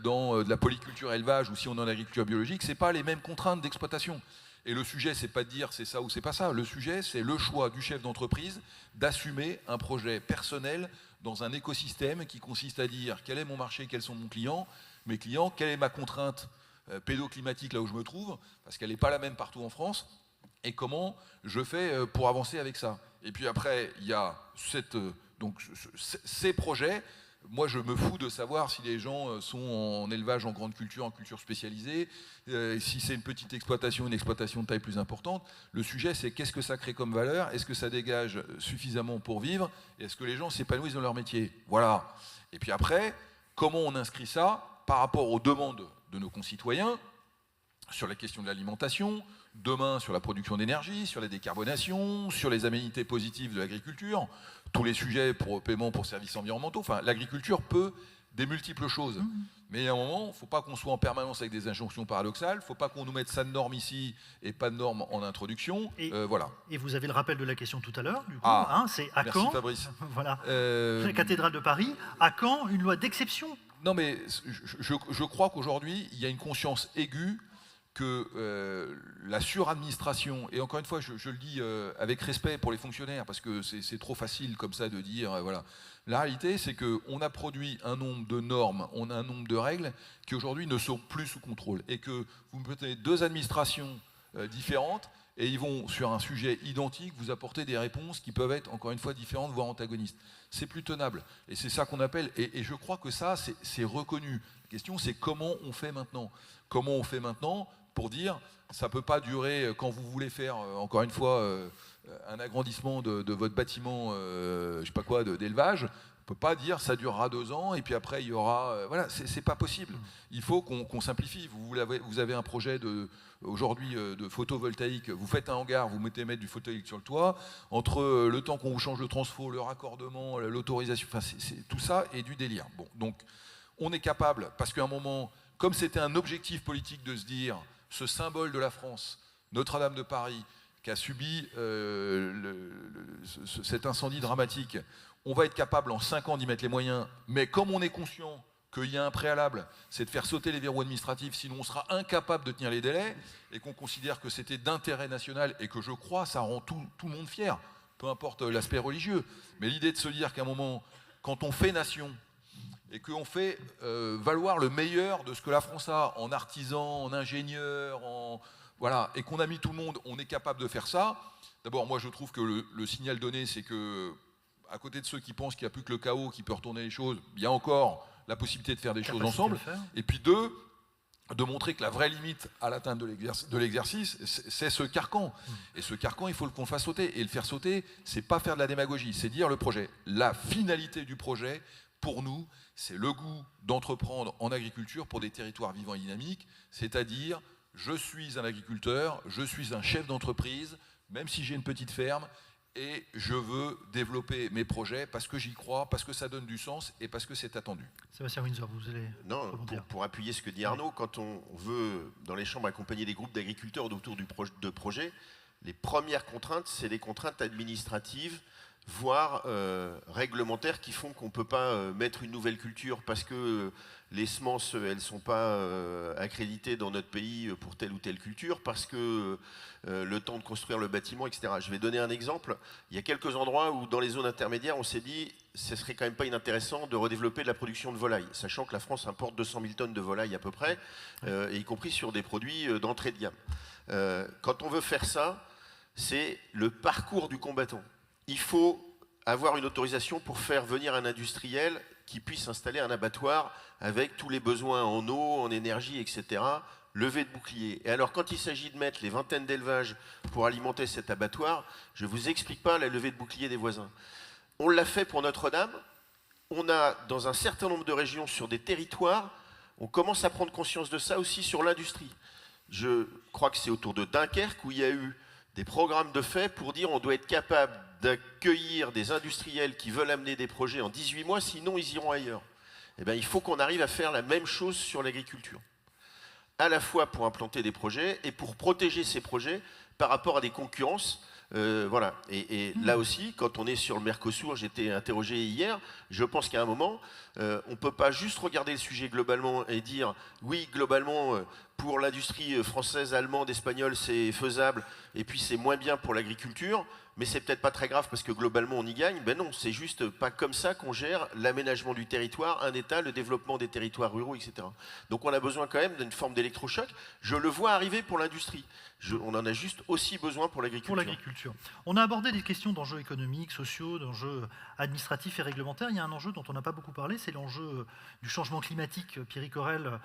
dans de la polyculture élevage ou si on est en agriculture biologique, ce n'est pas les mêmes contraintes d'exploitation. Et le sujet, c'est pas de dire c'est ça ou c'est pas ça. Le sujet, c'est le choix du chef d'entreprise d'assumer un projet personnel dans un écosystème qui consiste à dire quel est mon marché, quels sont mes clients, quelle est ma contrainte pédoclimatique là où je me trouve, parce qu'elle n'est pas la même partout en France, et comment je fais pour avancer avec ça. Et puis après, il y a ces projets. Moi, je me fous de savoir si les gens sont en élevage, en grande culture, en culture spécialisée, si c'est une petite exploitation, une exploitation de taille plus importante. Le sujet, c'est qu'est-ce que ça crée comme valeur? Est-ce que ça dégage suffisamment pour vivre? Et est-ce que les gens s'épanouissent dans leur métier? Voilà. Et puis après, comment on inscrit ça par rapport aux demandes de nos concitoyens sur la question de l'alimentation, demain sur la production d'énergie, sur la décarbonation, sur les aménités positives de l'agriculture, tous les sujets pour paiement pour services environnementaux. Enfin, l'agriculture peut des multiples choses. Mais à un moment, il ne faut pas qu'on soit en permanence avec des injonctions paradoxales, il ne faut pas qu'on nous mette ça de normes ici et pas de normes en introduction. Voilà. Et vous avez le rappel de la question tout à l'heure, du coup, c'est à merci quand Fabrice. Voilà. La cathédrale de Paris, à quand une loi d'exception? Non, mais je crois qu'aujourd'hui, il y a une conscience aiguë que la suradministration, et encore une fois, je le dis avec respect pour les fonctionnaires, parce que c'est trop facile comme ça de dire, voilà. La réalité, c'est qu'on a produit un nombre de normes, on a un nombre de règles qui aujourd'hui ne sont plus sous contrôle. Et que vous me mettez 2 administrations différentes, et ils vont, sur un sujet identique, vous apporter des réponses qui peuvent être, encore une fois, différentes, voire antagonistes. C'est plus tenable. Et c'est ça qu'on appelle, et je crois que ça, c'est reconnu. La question, c'est comment on fait maintenant. Comment on fait maintenant pour dire, ça ne peut pas durer, quand vous voulez faire, encore une fois, un agrandissement de votre bâtiment, je ne sais pas quoi, d'élevage, on ne peut pas dire ça durera 2 ans et puis après il y aura... voilà, c'est pas possible. Il faut qu'on simplifie. Vous avez un projet aujourd'hui de photovoltaïque, vous faites un hangar, vous mettre du photovoltaïque sur le toit, entre le temps qu'on vous change le transfo, le raccordement, l'autorisation, enfin, tout ça est du délire. Bon, donc on est capable, parce qu'à un moment, comme c'était un objectif politique de se dire, ce symbole de la France, Notre-Dame de Paris, qui a subi cet incendie dramatique, on va être capable en 5 ans d'y mettre les moyens, mais comme on est conscient qu'il y a un préalable, c'est de faire sauter les verrous administratifs, sinon on sera incapable de tenir les délais, et qu'on considère que c'était d'intérêt national, et que je crois, ça rend tout le monde fier, peu importe l'aspect religieux. Mais l'idée de se dire qu'à un moment, quand on fait nation, et qu'on fait valoir le meilleur de ce que la France a, en artisans, en ingénieurs, voilà, et qu'on a mis tout le monde, on est capable de faire ça. D'abord, moi je trouve que le signal donné, c'est que, à côté de ceux qui pensent qu'il n'y a plus que le chaos qui peut retourner les choses, il y a encore la possibilité de faire des choses ensemble. Et puis 2, de montrer que la vraie limite à l'atteinte de l'exercice, c'est ce carcan. Et ce carcan, il faut qu'on le fasse sauter. Et le faire sauter, c'est pas faire de la démagogie, c'est dire le projet. La finalité du projet, pour nous, c'est le goût d'entreprendre en agriculture pour des territoires vivants et dynamiques, c'est-à-dire, je suis un agriculteur, je suis un chef d'entreprise, même si j'ai une petite ferme, et je veux développer mes projets parce que j'y crois, parce que ça donne du sens et parce que c'est attendu. Sébastien Windsor, vous allez... Non, pour appuyer ce que dit Arnaud, quand on veut, dans les chambres, accompagner des groupes d'agriculteurs autour de projets, les premières contraintes, c'est les contraintes administratives, voire réglementaires, qui font qu'on ne peut pas mettre une nouvelle culture parce que les semences, elles ne sont pas accréditées dans notre pays pour telle ou telle culture, parce que le temps de construire le bâtiment, etc. Je vais donner un exemple. Il y a quelques endroits où, dans les zones intermédiaires, on s'est dit ce serait quand même pas inintéressant de redévelopper de la production de volailles, sachant que la France importe 200 000 tonnes de volailles à peu près, et y compris sur des produits d'entrée de gamme. Quand on veut faire ça, c'est le parcours du combattant. Il faut avoir une autorisation pour faire venir un industriel qui puisse installer un abattoir avec tous les besoins en eau, en énergie, etc., levée de bouclier. Et alors, quand il s'agit de mettre les vingtaines d'élevages pour alimenter cet abattoir, je ne vous explique pas la levée de bouclier des voisins. On l'a fait pour Notre-Dame. On a, dans un certain nombre de régions, sur des territoires, on commence à prendre conscience de ça aussi sur l'industrie. Je crois que c'est autour de Dunkerque où il y a eu des programmes de fait pour dire on doit être capable d'accueillir des industriels qui veulent amener des projets en 18 mois, sinon ils iront ailleurs. Eh bien, il faut qu'on arrive à faire la même chose sur l'agriculture. À la fois pour implanter des projets et pour protéger ces projets par rapport à des concurrences. Voilà. Et là aussi, quand on est sur le Mercosur, j'étais interrogé hier, je pense qu'à un moment, on ne peut pas juste regarder le sujet globalement et dire oui, globalement, pour l'industrie française, allemande, espagnole, c'est faisable, et puis c'est moins bien pour l'agriculture, mais c'est peut-être pas très grave parce que globalement on y gagne. Ben non, c'est juste pas comme ça qu'on gère l'aménagement du territoire, un État, le développement des territoires ruraux, etc. Donc on a besoin quand même d'une forme d'électrochoc. Je le vois arriver pour l'industrie. On en a juste aussi besoin pour l'agriculture. Pour l'agriculture. On a abordé des questions d'enjeux économiques, sociaux, d'enjeux administratifs et réglementaires. Il y a un enjeu dont on n'a pas beaucoup parlé, c'est l'enjeu du changement climatique. Pierre Correl,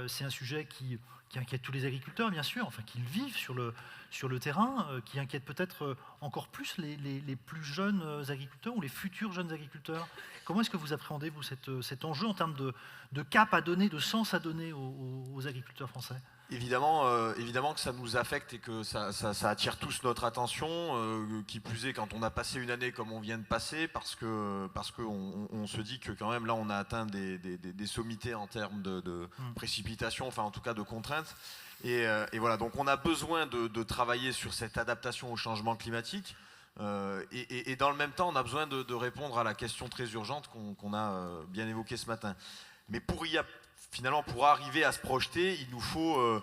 c'est un sujet qui inquiète tous les agriculteurs, bien sûr, enfin qu'ils vivent sur le terrain, qui inquiète peut-être encore plus les plus jeunes agriculteurs ou les futurs jeunes agriculteurs. Comment est-ce que vous appréhendez, vous, cet enjeu en termes de cap à donner, de sens à donner aux agriculteurs français ? Évidemment que ça nous affecte et que ça attire tous notre attention, qui plus est quand on a passé une année comme on vient de passer, parce qu'on se dit que quand même là on a atteint des sommités en termes de précipitations, enfin en tout cas de contraintes. Et voilà, donc on a besoin de travailler sur cette adaptation au changement climatique. Et dans le même temps, on a besoin de répondre à la question très urgente qu'on a bien évoquée ce matin. Mais finalement, pour arriver à se projeter, il nous faut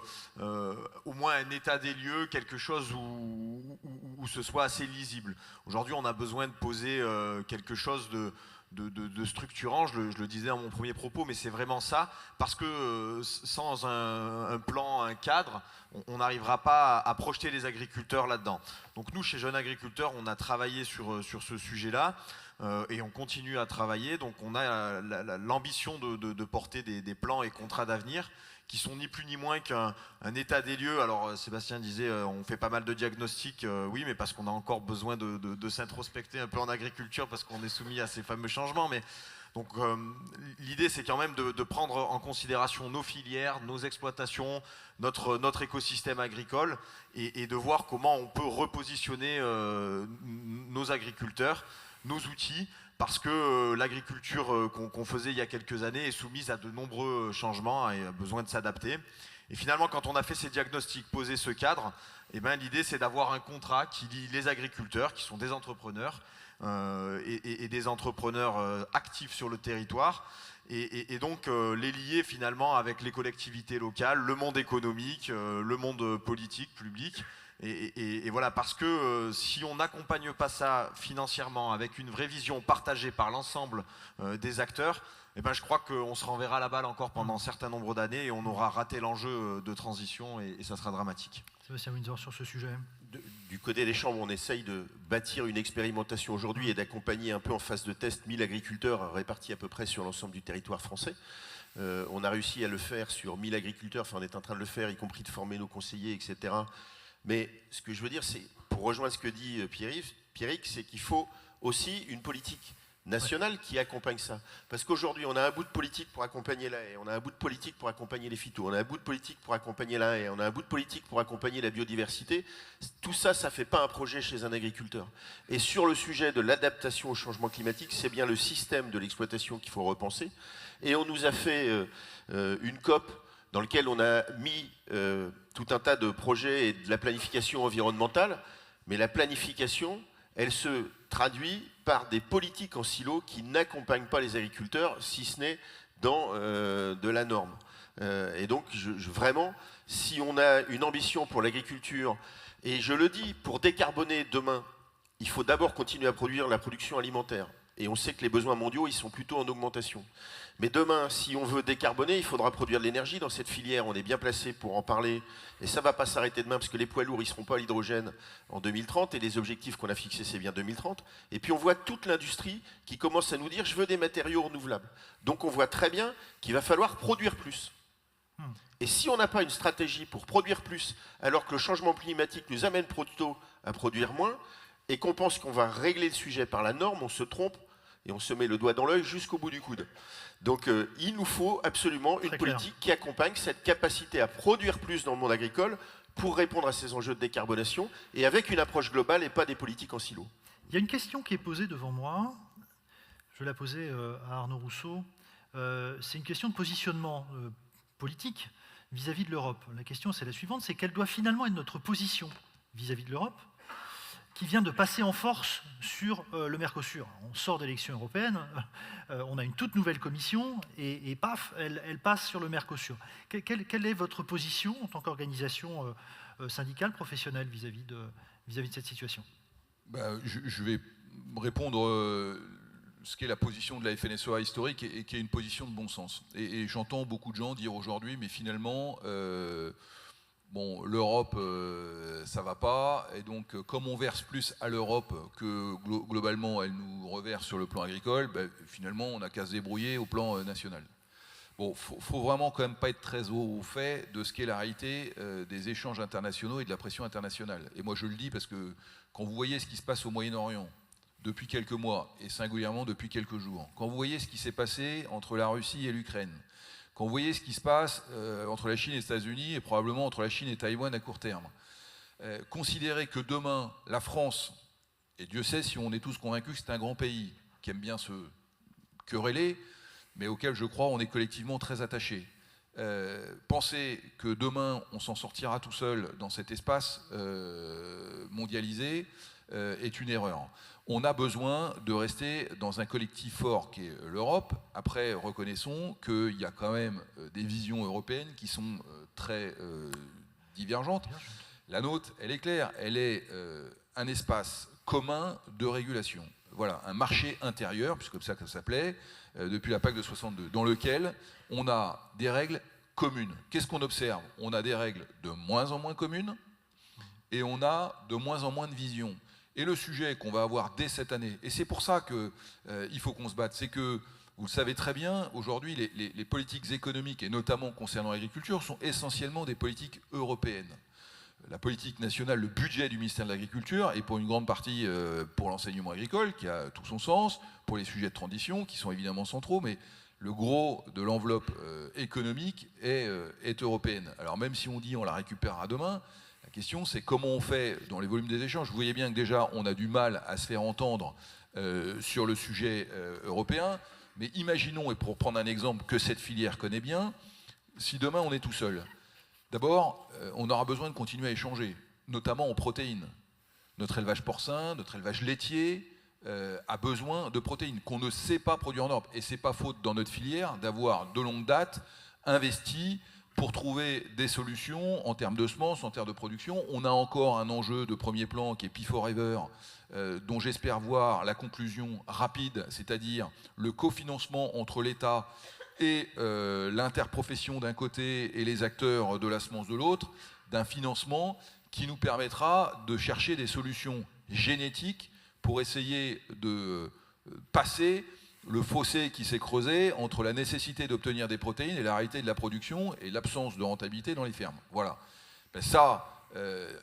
au moins un état des lieux, quelque chose où ce soit assez lisible. Aujourd'hui, on a besoin de poser quelque chose de structurant, je le disais dans mon premier propos, mais c'est vraiment ça, parce que sans un plan, un cadre, on n'arrivera pas à projeter les agriculteurs là-dedans. Donc nous, chez Jeunes Agriculteurs, on a travaillé sur ce sujet-là et on continue à travailler. Donc on a l'ambition de porter des plans et contrats d'avenir qui sont ni plus ni moins qu'un état des lieux. Alors Sébastien disait, on fait pas mal de diagnostics, oui, mais parce qu'on a encore besoin de s'introspecter un peu en agriculture, parce qu'on est soumis à ces fameux changements. Mais donc l'idée, c'est quand même de prendre en considération nos filières, nos exploitations, notre écosystème agricole, et de voir comment on peut repositionner nos agriculteurs, nos outils, parce que l'agriculture qu'on faisait il y a quelques années est soumise à de nombreux changements et a besoin de s'adapter. Et finalement, quand on a fait ces diagnostics, posé ce cadre, eh ben, l'idée c'est d'avoir un contrat qui lie les agriculteurs, qui sont des entrepreneurs, et des entrepreneurs actifs sur le territoire, et donc les lier finalement avec les collectivités locales, le monde économique, le monde politique, public. Et voilà, parce que si on n'accompagne pas ça financièrement avec une vraie vision partagée par l'ensemble des acteurs, eh ben, je crois qu'on se renverra la balle encore pendant un certain nombre d'années et on aura raté l'enjeu de transition et ça sera dramatique. Sébastien Windsor sur ce sujet. Du côté des chambres, on essaye de bâtir une expérimentation aujourd'hui et d'accompagner un peu en phase de test 1000 agriculteurs répartis à peu près sur l'ensemble du territoire français. On a réussi à le faire sur 1000 agriculteurs, enfin on est en train de le faire, y compris de former nos conseillers, etc. Mais ce que je veux dire, c'est, pour rejoindre ce que dit Pierrick, c'est qu'il faut aussi une politique nationale qui accompagne ça. Parce qu'aujourd'hui, on a un bout de politique pour accompagner la haie, on a un bout de politique pour accompagner les phytos, on a un bout de politique pour accompagner la haie, on a un bout de politique pour accompagner la biodiversité. Tout ça, ça ne fait pas un projet chez un agriculteur. Et sur le sujet de l'adaptation au changement climatique, c'est bien le système de l'exploitation qu'il faut repenser. Et on nous a fait une COP dans lequel on a mis tout un tas de projets et de la planification environnementale, mais la planification, elle se traduit par des politiques en silo qui n'accompagnent pas les agriculteurs, si ce n'est dans de la norme. Et donc, vraiment, si on a une ambition pour l'agriculture, et je le dis, pour décarboner demain, il faut d'abord continuer à produire la production alimentaire. Et on sait que les besoins mondiaux, ils sont plutôt en augmentation. Mais demain, si on veut décarboner, il faudra produire de l'énergie dans cette filière. On est bien placé pour en parler. Et ça ne va pas s'arrêter demain, parce que les poids lourds, ils ne seront pas à l'hydrogène en 2030. Et les objectifs qu'on a fixés, c'est bien 2030. Et puis on voit toute l'industrie qui commence à nous dire « je veux des matériaux renouvelables ». Donc on voit très bien qu'il va falloir produire plus. Et si on n'a pas une stratégie pour produire plus, alors que le changement climatique nous amène plutôt à produire moins, et qu'on pense qu'on va régler le sujet par la norme, on se trompe et on se met le doigt dans l'œil jusqu'au bout du coude. Donc il nous faut absolument une politique qui accompagne cette capacité à produire plus dans le monde agricole pour répondre à ces enjeux de décarbonation et avec une approche globale et pas des politiques en silo. Il y a une question qui est posée devant moi, je vais la poser à Arnaud Rousseau, c'est une question de positionnement politique vis-à-vis de l'Europe. La question c'est la suivante, c'est quelle doit finalement être notre position vis-à-vis de l'Europe qui vient de passer en force sur le Mercosur. On sort d'élections européennes, on a une toute nouvelle commission, et paf, elle passe sur le Mercosur. Quelle est votre position en tant qu'organisation syndicale, professionnelle vis-à-vis de cette situation? Je vais répondre ce qu'est la position de la FNSEA historique et qui est une position de bon sens. Et j'entends beaucoup de gens dire aujourd'hui, mais finalement... bon, l'Europe, ça va pas, et donc comme on verse plus à l'Europe que globalement elle nous reverse sur le plan agricole, finalement on n'a qu'à se débrouiller au plan national. Bon, faut vraiment quand même pas être très au fait de ce qu'est la réalité des échanges internationaux et de la pression internationale. Et moi je le dis parce que quand vous voyez ce qui se passe au Moyen-Orient depuis quelques mois, et singulièrement depuis quelques jours, quand vous voyez ce qui s'est passé entre la Russie et l'Ukraine, quand vous voyez ce qui se passe entre la Chine et les États-Unis et probablement entre la Chine et Taïwan à court terme, considérez que demain, la France, et Dieu sait si on est tous convaincus que c'est un grand pays qui aime bien se quereller, mais auquel je crois on est collectivement très attachés, penser que demain on s'en sortira tout seul dans cet espace mondialisé est une erreur. On a besoin de rester dans un collectif fort qui est l'Europe. Après, reconnaissons qu'il y a quand même des visions européennes qui sont très divergentes. La nôtre, elle est claire, elle est un espace commun de régulation. Voilà, un marché intérieur, puisque comme ça que ça s'appelait, depuis la PAC de 62, dans lequel on a des règles communes. Qu'est-ce qu'on observe? On a des règles de moins en moins communes et on a de moins en moins de vision. Et le sujet qu'on va avoir dès cette année, et c'est pour ça qu'il faut qu'on se batte, c'est que, vous le savez très bien, aujourd'hui, les politiques économiques, et notamment concernant l'agriculture, sont essentiellement des politiques européennes. La politique nationale, le budget du ministère de l'Agriculture est pour une grande partie pour l'enseignement agricole, qui a tout son sens, pour les sujets de transition, qui sont évidemment centraux, mais le gros de l'enveloppe économique est européenne. Alors même si on dit on la récupérera demain, la question c'est comment on fait dans les volumes des échanges. Vous voyez bien que déjà on a du mal à se faire entendre sur le sujet européen, mais imaginons, et pour prendre un exemple que cette filière connaît bien, si demain on est tout seul. D'abord, on aura besoin de continuer à échanger, notamment en protéines. Notre élevage porcin, notre élevage laitier a besoin de protéines qu'on ne sait pas produire en Europe. Et ce n'est pas faute dans notre filière d'avoir de longue date investi pour trouver des solutions en termes de semences, en termes de production. On a encore un enjeu de premier plan qui est P4Ever, dont j'espère voir la conclusion rapide, c'est-à-dire le cofinancement entre l'État et l'interprofession d'un côté et les acteurs de la semence de l'autre, d'un financement qui nous permettra de chercher des solutions génétiques pour essayer de passer le fossé qui s'est creusé entre la nécessité d'obtenir des protéines et la réalité de la production et l'absence de rentabilité dans les fermes. Voilà. Ben ça,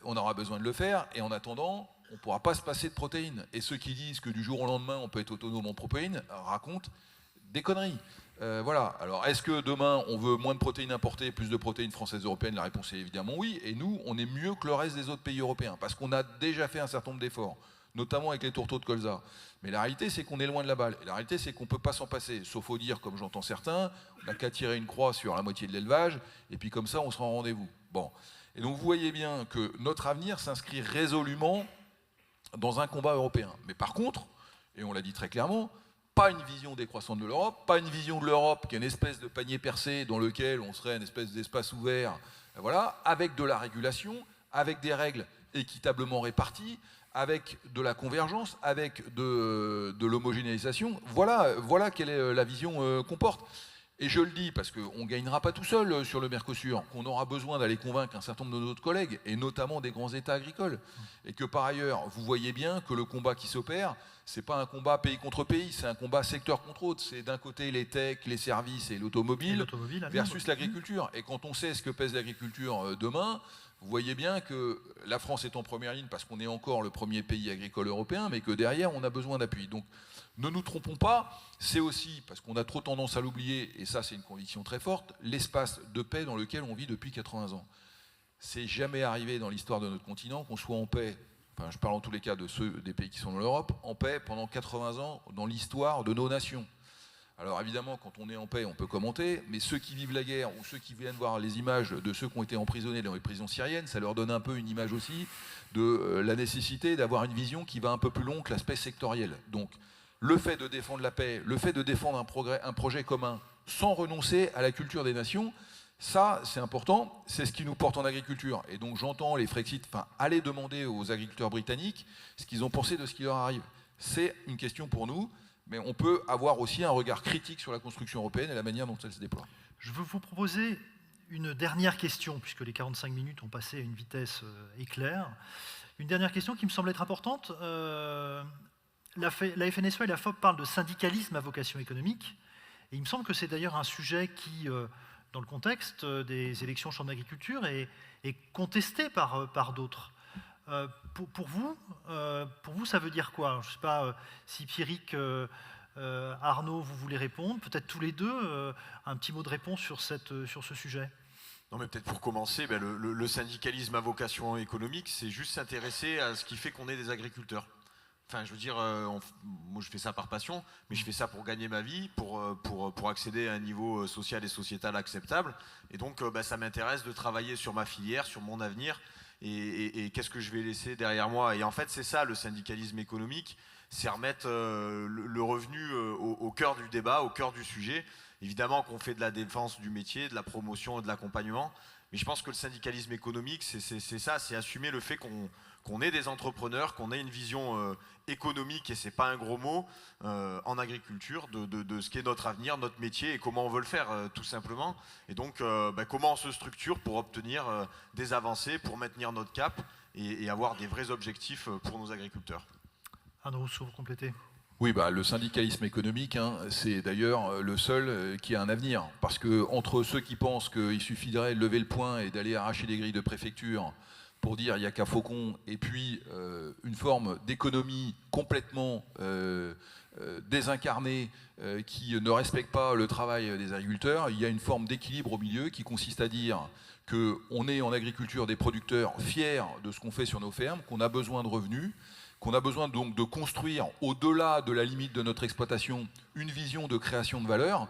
on aura besoin de le faire, et en attendant, on ne pourra pas se passer de protéines. Et ceux qui disent que du jour au lendemain, on peut être autonome en protéines, racontent des conneries. Voilà. Alors, est-ce que demain, on veut moins de protéines importées, plus de protéines françaises européennes? La réponse est évidemment oui. Et nous, on est mieux que le reste des autres pays européens, parce qu'on a déjà fait un certain nombre d'efforts, notamment avec les tourteaux de colza. Mais la réalité, c'est qu'on est loin de la balle. Et la réalité, c'est qu'on ne peut pas s'en passer. Sauf au dire, comme j'entends certains, on n'a qu'à tirer une croix sur la moitié de l'élevage, et puis comme ça, on sera en rendez-vous. Bon. Et donc, vous voyez bien que notre avenir s'inscrit résolument dans un combat européen. Mais par contre, et on l'a dit très clairement, pas une vision décroissante de l'Europe, pas une vision de l'Europe qui est une espèce de panier percé dans lequel on serait une espèce d'espace ouvert, voilà, avec de la régulation, avec des règles équitablement réparties, avec de la convergence, avec de l'homogénéisation. Voilà quelle est la vision qu'on porte. Et je le dis parce qu'on ne gagnera pas tout seul sur le Mercosur, qu'on aura besoin d'aller convaincre un certain nombre de notre collègues, et notamment des grands États agricoles. Et que par ailleurs, vous voyez bien que le combat qui s'opère, ce n'est pas un combat pays contre pays, c'est un combat secteur contre autre. C'est d'un côté les techs, les services et l'automobile versus l'agriculture. Et quand on sait ce que pèse l'agriculture demain, vous voyez bien que la France est en première ligne parce qu'on est encore le premier pays agricole européen, mais que derrière, on a besoin d'appui. Donc, ne nous trompons pas, c'est aussi, parce qu'on a trop tendance à l'oublier, et ça c'est une conviction très forte, l'espace de paix dans lequel on vit depuis 80 ans. C'est jamais arrivé dans l'histoire de notre continent qu'on soit en paix, enfin je parle en tous les cas de ceux des pays qui sont dans l'Europe, en paix pendant 80 ans dans l'histoire de nos nations. Alors évidemment, quand on est en paix, on peut commenter, mais ceux qui vivent la guerre ou ceux qui viennent voir les images de ceux qui ont été emprisonnés dans les prisons syriennes, ça leur donne un peu une image aussi de la nécessité d'avoir une vision qui va un peu plus loin que l'aspect sectoriel. Donc, le fait de défendre la paix, le fait de défendre un projet commun sans renoncer à la culture des nations, ça, c'est important, c'est ce qui nous porte en agriculture. Et donc j'entends les Frexit, aller demander aux agriculteurs britanniques ce qu'ils ont pensé de ce qui leur arrive. C'est une question pour nous, mais on peut avoir aussi un regard critique sur la construction européenne et la manière dont elle se déploie. Je veux vous proposer une dernière question, puisque les 45 minutes ont passé à une vitesse éclair. Une dernière question qui me semble être importante. La FNSEA et la FOP parlent de syndicalisme à vocation économique, et il me semble que c'est d'ailleurs un sujet qui, dans le contexte des élections chambre d'agriculture, est contesté par d'autres. Pour vous, ça veut dire quoi? Je ne sais pas si Pierrick, Arnaud, vous voulez répondre, peut-être tous les deux, un petit mot de réponse sur ce sujet. Non, mais peut-être pour commencer, le syndicalisme à vocation économique, c'est juste s'intéresser à ce qui fait qu'on est des agriculteurs. Enfin, je veux dire, moi je fais ça par passion, mais je fais ça pour gagner ma vie, pour accéder à un niveau social et sociétal acceptable. Et donc, ça m'intéresse de travailler sur ma filière, sur mon avenir, et qu'est-ce que je vais laisser derrière moi. Et en fait, c'est ça, le syndicalisme économique, c'est remettre le revenu au cœur du débat, au cœur du sujet. Évidemment qu'on fait de la défense du métier, de la promotion et de l'accompagnement, Mais je pense que le syndicalisme économique, c'est ça, c'est assumer le fait qu'on ait des entrepreneurs, qu'on ait une vision économique, et c'est pas un gros mot, en agriculture, de ce qu'est notre avenir, notre métier et comment on veut le faire, tout simplement. Et donc, comment on se structure pour obtenir des avancées, pour maintenir notre cap et avoir des vrais objectifs pour nos agriculteurs. Arnaud Rousseau, vous complétez. Oui, le syndicalisme économique, c'est d'ailleurs le seul qui a un avenir. Parce que entre ceux qui pensent qu'il suffirait de lever le poing et d'aller arracher des grilles de préfecture pour dire il n'y a qu'à Faucon, et puis une forme d'économie complètement désincarnée qui ne respecte pas le travail des agriculteurs, il y a une forme d'équilibre au milieu qui consiste à dire qu'on est en agriculture des producteurs fiers de ce qu'on fait sur nos fermes, qu'on a besoin de revenus, qu'on a besoin donc de construire au-delà de la limite de notre exploitation une vision de création de valeur.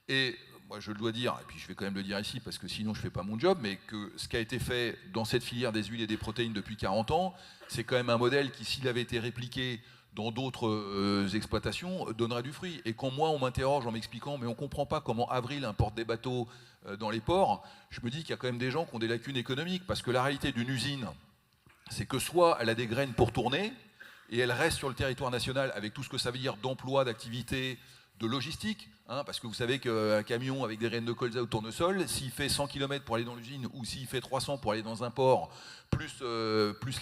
Et moi je le dois dire, et puis je vais quand même le dire ici parce que sinon je ne fais pas mon job, mais que ce qui a été fait dans cette filière des huiles et des protéines depuis 40 ans, c'est quand même un modèle qui, s'il avait été répliqué dans d'autres exploitations, donnerait du fruit. Et quand moi on m'interroge en m'expliquant mais on ne comprend pas comment Avril importe des bateaux dans les ports, je me dis qu'il y a quand même des gens qui ont des lacunes économiques, parce que la réalité d'une usine, c'est que soit elle a des graines pour tourner, et elle reste sur le territoire national avec tout ce que ça veut dire d'emploi, d'activité, de logistique. Parce que vous savez qu'un camion avec des graines de colza ou de tournesol, s'il fait 100 km pour aller dans l'usine ou s'il fait 300 pour aller dans un port, plus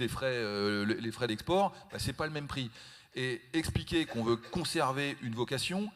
les frais d'export, c'est pas le même prix. Et expliquer qu'on veut conserver une vocation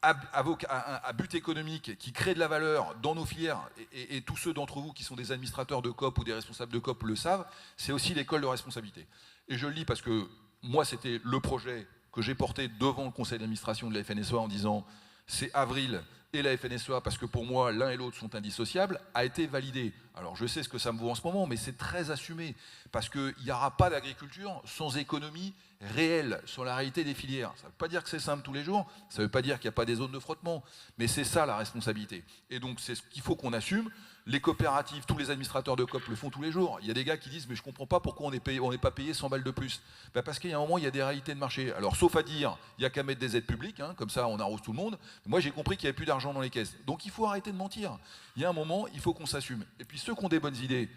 à but économique qui crée de la valeur dans nos filières, et tous ceux d'entre vous qui sont des administrateurs de COP ou des responsables de COP le savent, c'est aussi l'école de responsabilité. Et je le dis parce que moi, c'était le projet que j'ai porté devant le conseil d'administration de la FNSEA en disant c'est Avril et la FNSEA, parce que pour moi, l'un et l'autre sont indissociables, a été validé. Alors je sais ce que ça me vaut en ce moment, mais c'est très assumé, parce qu'il n'y aura pas d'agriculture sans économie réelle sur la réalité des filières. Ça ne veut pas dire que c'est simple tous les jours, ça ne veut pas dire qu'il n'y a pas des zones de frottement, mais c'est ça la responsabilité. Et donc c'est ce qu'il faut qu'on assume. Les coopératives, tous les administrateurs de COP le font tous les jours. Il y a des gars qui disent mais je ne comprends pas pourquoi on n'est pas payé 100 balles de plus. Parce qu'il y a un moment, il y a des réalités de marché. Alors sauf à dire, il n'y a qu'à mettre des aides publiques, comme ça on arrose tout le monde. Moi j'ai compris qu'il n'y avait plus d'argent dans les caisses. Donc il faut arrêter de mentir. Il y a un moment, il faut qu'on s'assume. Et puis ceux qui ont des bonnes idées,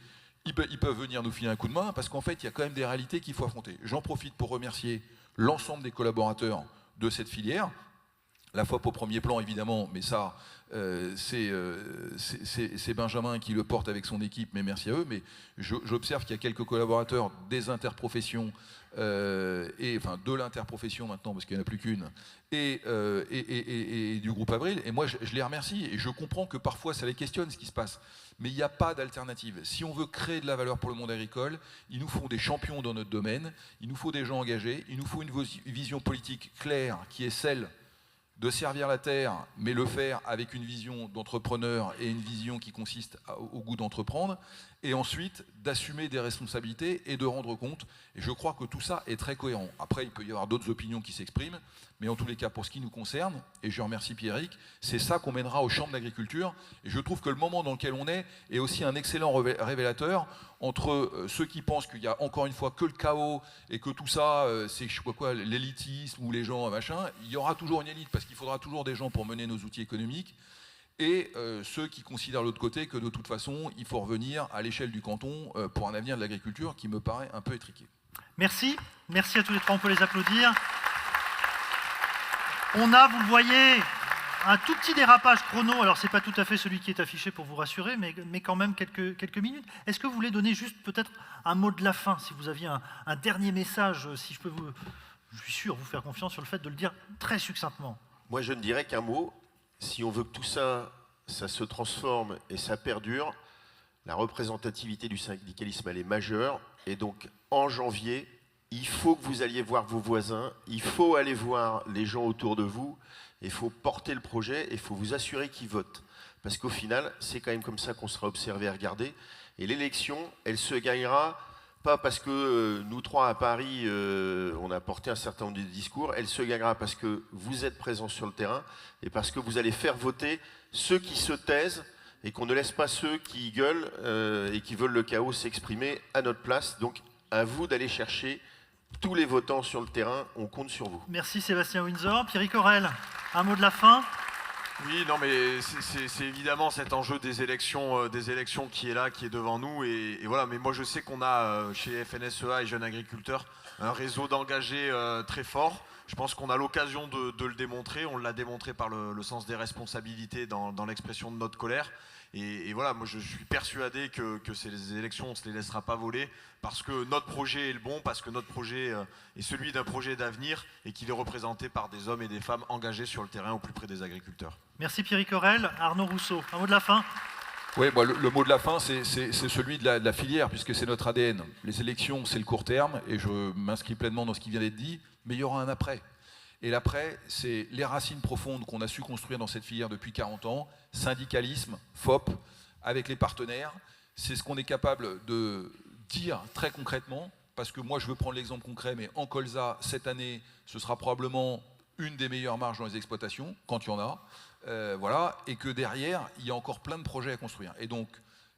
ils peuvent venir nous filer un coup de main, parce qu'en fait il y a quand même des réalités qu'il faut affronter. J'en profite pour remercier l'ensemble des collaborateurs de cette filière. La FOP au premier plan, évidemment, mais ça, c'est Benjamin qui le porte avec son équipe, mais merci à eux. Mais j'observe qu'il y a quelques collaborateurs des interprofessions, de l'interprofession maintenant, parce qu'il n'y en a plus qu'une, et du groupe Avril. Et moi, je les remercie, et je comprends que parfois, ça les questionne, ce qui se passe. Mais il n'y a pas d'alternative. Si on veut créer de la valeur pour le monde agricole, il nous faut des champions dans notre domaine, il nous faut des gens engagés, il nous faut une vision politique claire, qui est celle de servir la terre, mais le faire avec une vision d'entrepreneur et une vision qui consiste au goût d'entreprendre, et ensuite d'assumer des responsabilités et de rendre compte. Et je crois que tout ça est très cohérent. Après, il peut y avoir d'autres opinions qui s'expriment, mais en tous les cas, pour ce qui nous concerne, et je remercie Pierrick, c'est ça qu'on mènera aux chambres d'agriculture. Et je trouve que le moment dans lequel on est aussi un excellent révélateur entre ceux qui pensent qu'il y a encore une fois que le chaos et que tout ça, c'est je sais pas quoi, l'élitisme ou les gens machin. Il y aura toujours une élite parce qu'il faudra toujours des gens pour mener nos outils économiques. Et ceux qui considèrent de l'autre côté que de toute façon, il faut revenir à l'échelle du canton pour un avenir de l'agriculture qui me paraît un peu étriqué. Merci. Merci à tous les trois, on peut les applaudir. On a, vous le voyez, un tout petit dérapage chrono. Alors, ce n'est pas tout à fait celui qui est affiché pour vous rassurer, mais quand même quelques minutes. Est-ce que vous voulez donner juste peut-être un mot de la fin, si vous aviez un dernier message, si je peux je suis sûr, vous faire confiance sur le fait de le dire très succinctement. Moi, je ne dirais qu'un mot. Si on veut que tout ça, ça se transforme et ça perdure, la représentativité du syndicalisme, elle est majeure. Et donc, en janvier, il faut que vous alliez voir vos voisins, il faut aller voir les gens autour de vous, il faut porter le projet et il faut vous assurer qu'ils votent. Parce qu'au final, c'est quand même comme ça qu'on sera observé et regardé. Et l'élection, elle se gagnera pas parce que nous trois à Paris, on a porté un certain nombre de discours, elle se gagnera parce que vous êtes présents sur le terrain et parce que vous allez faire voter ceux qui se taisent et qu'on ne laisse pas ceux qui gueulent et qui veulent le chaos s'exprimer à notre place. Donc à vous d'aller chercher tous les votants sur le terrain, on compte sur vous. Merci Sébastien Windsor. Pierrick Orel, un mot de la fin. Oui, non, mais c'est évidemment cet enjeu des élections qui est là, qui est devant nous. Et voilà, mais moi je sais qu'on a chez FNSEA et Jeunes Agriculteurs un réseau d'engagés très fort. Je pense qu'on a l'occasion de le démontrer. On l'a démontré par le sens des responsabilités dans l'expression de notre colère. Et voilà, moi je suis persuadé que ces élections, on ne se les laissera pas voler parce que notre projet est le bon, parce que notre projet est celui d'un projet d'avenir et qu'il est représenté par des hommes et des femmes engagés sur le terrain au plus près des agriculteurs. Merci Pierrick Orel. Arnaud Rousseau, un mot de la fin? Oui, bah, le mot de la fin, c'est celui de la filière, puisque c'est notre ADN. Les élections, c'est le court terme, et je m'inscris pleinement dans ce qui vient d'être dit, mais il y aura un après. Et l'après, c'est les racines profondes qu'on a su construire dans cette filière depuis 40 ans, syndicalisme, FOP, avec les partenaires. C'est ce qu'on est capable de dire très concrètement, parce que moi je veux prendre l'exemple concret, mais en colza, cette année, ce sera probablement une des meilleures marges dans les exploitations, quand il y en a. Voilà, et que derrière, il y a encore plein de projets à construire. Et donc,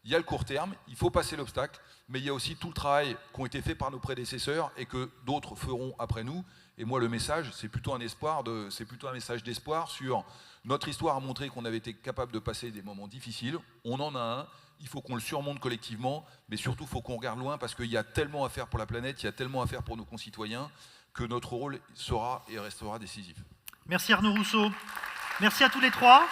il y a le court terme, il faut passer l'obstacle, mais il y a aussi tout le travail qui a été fait par nos prédécesseurs et que d'autres feront après nous. Et moi, le message, c'est plutôt un message d'espoir sur notre histoire a montré qu'on avait été capable de passer des moments difficiles. On en a un, il faut qu'on le surmonte collectivement, mais surtout, il faut qu'on regarde loin parce qu'il y a tellement à faire pour la planète, il y a tellement à faire pour nos concitoyens que notre rôle sera et restera décisif. Merci Arnaud Rousseau. Merci à tous les trois.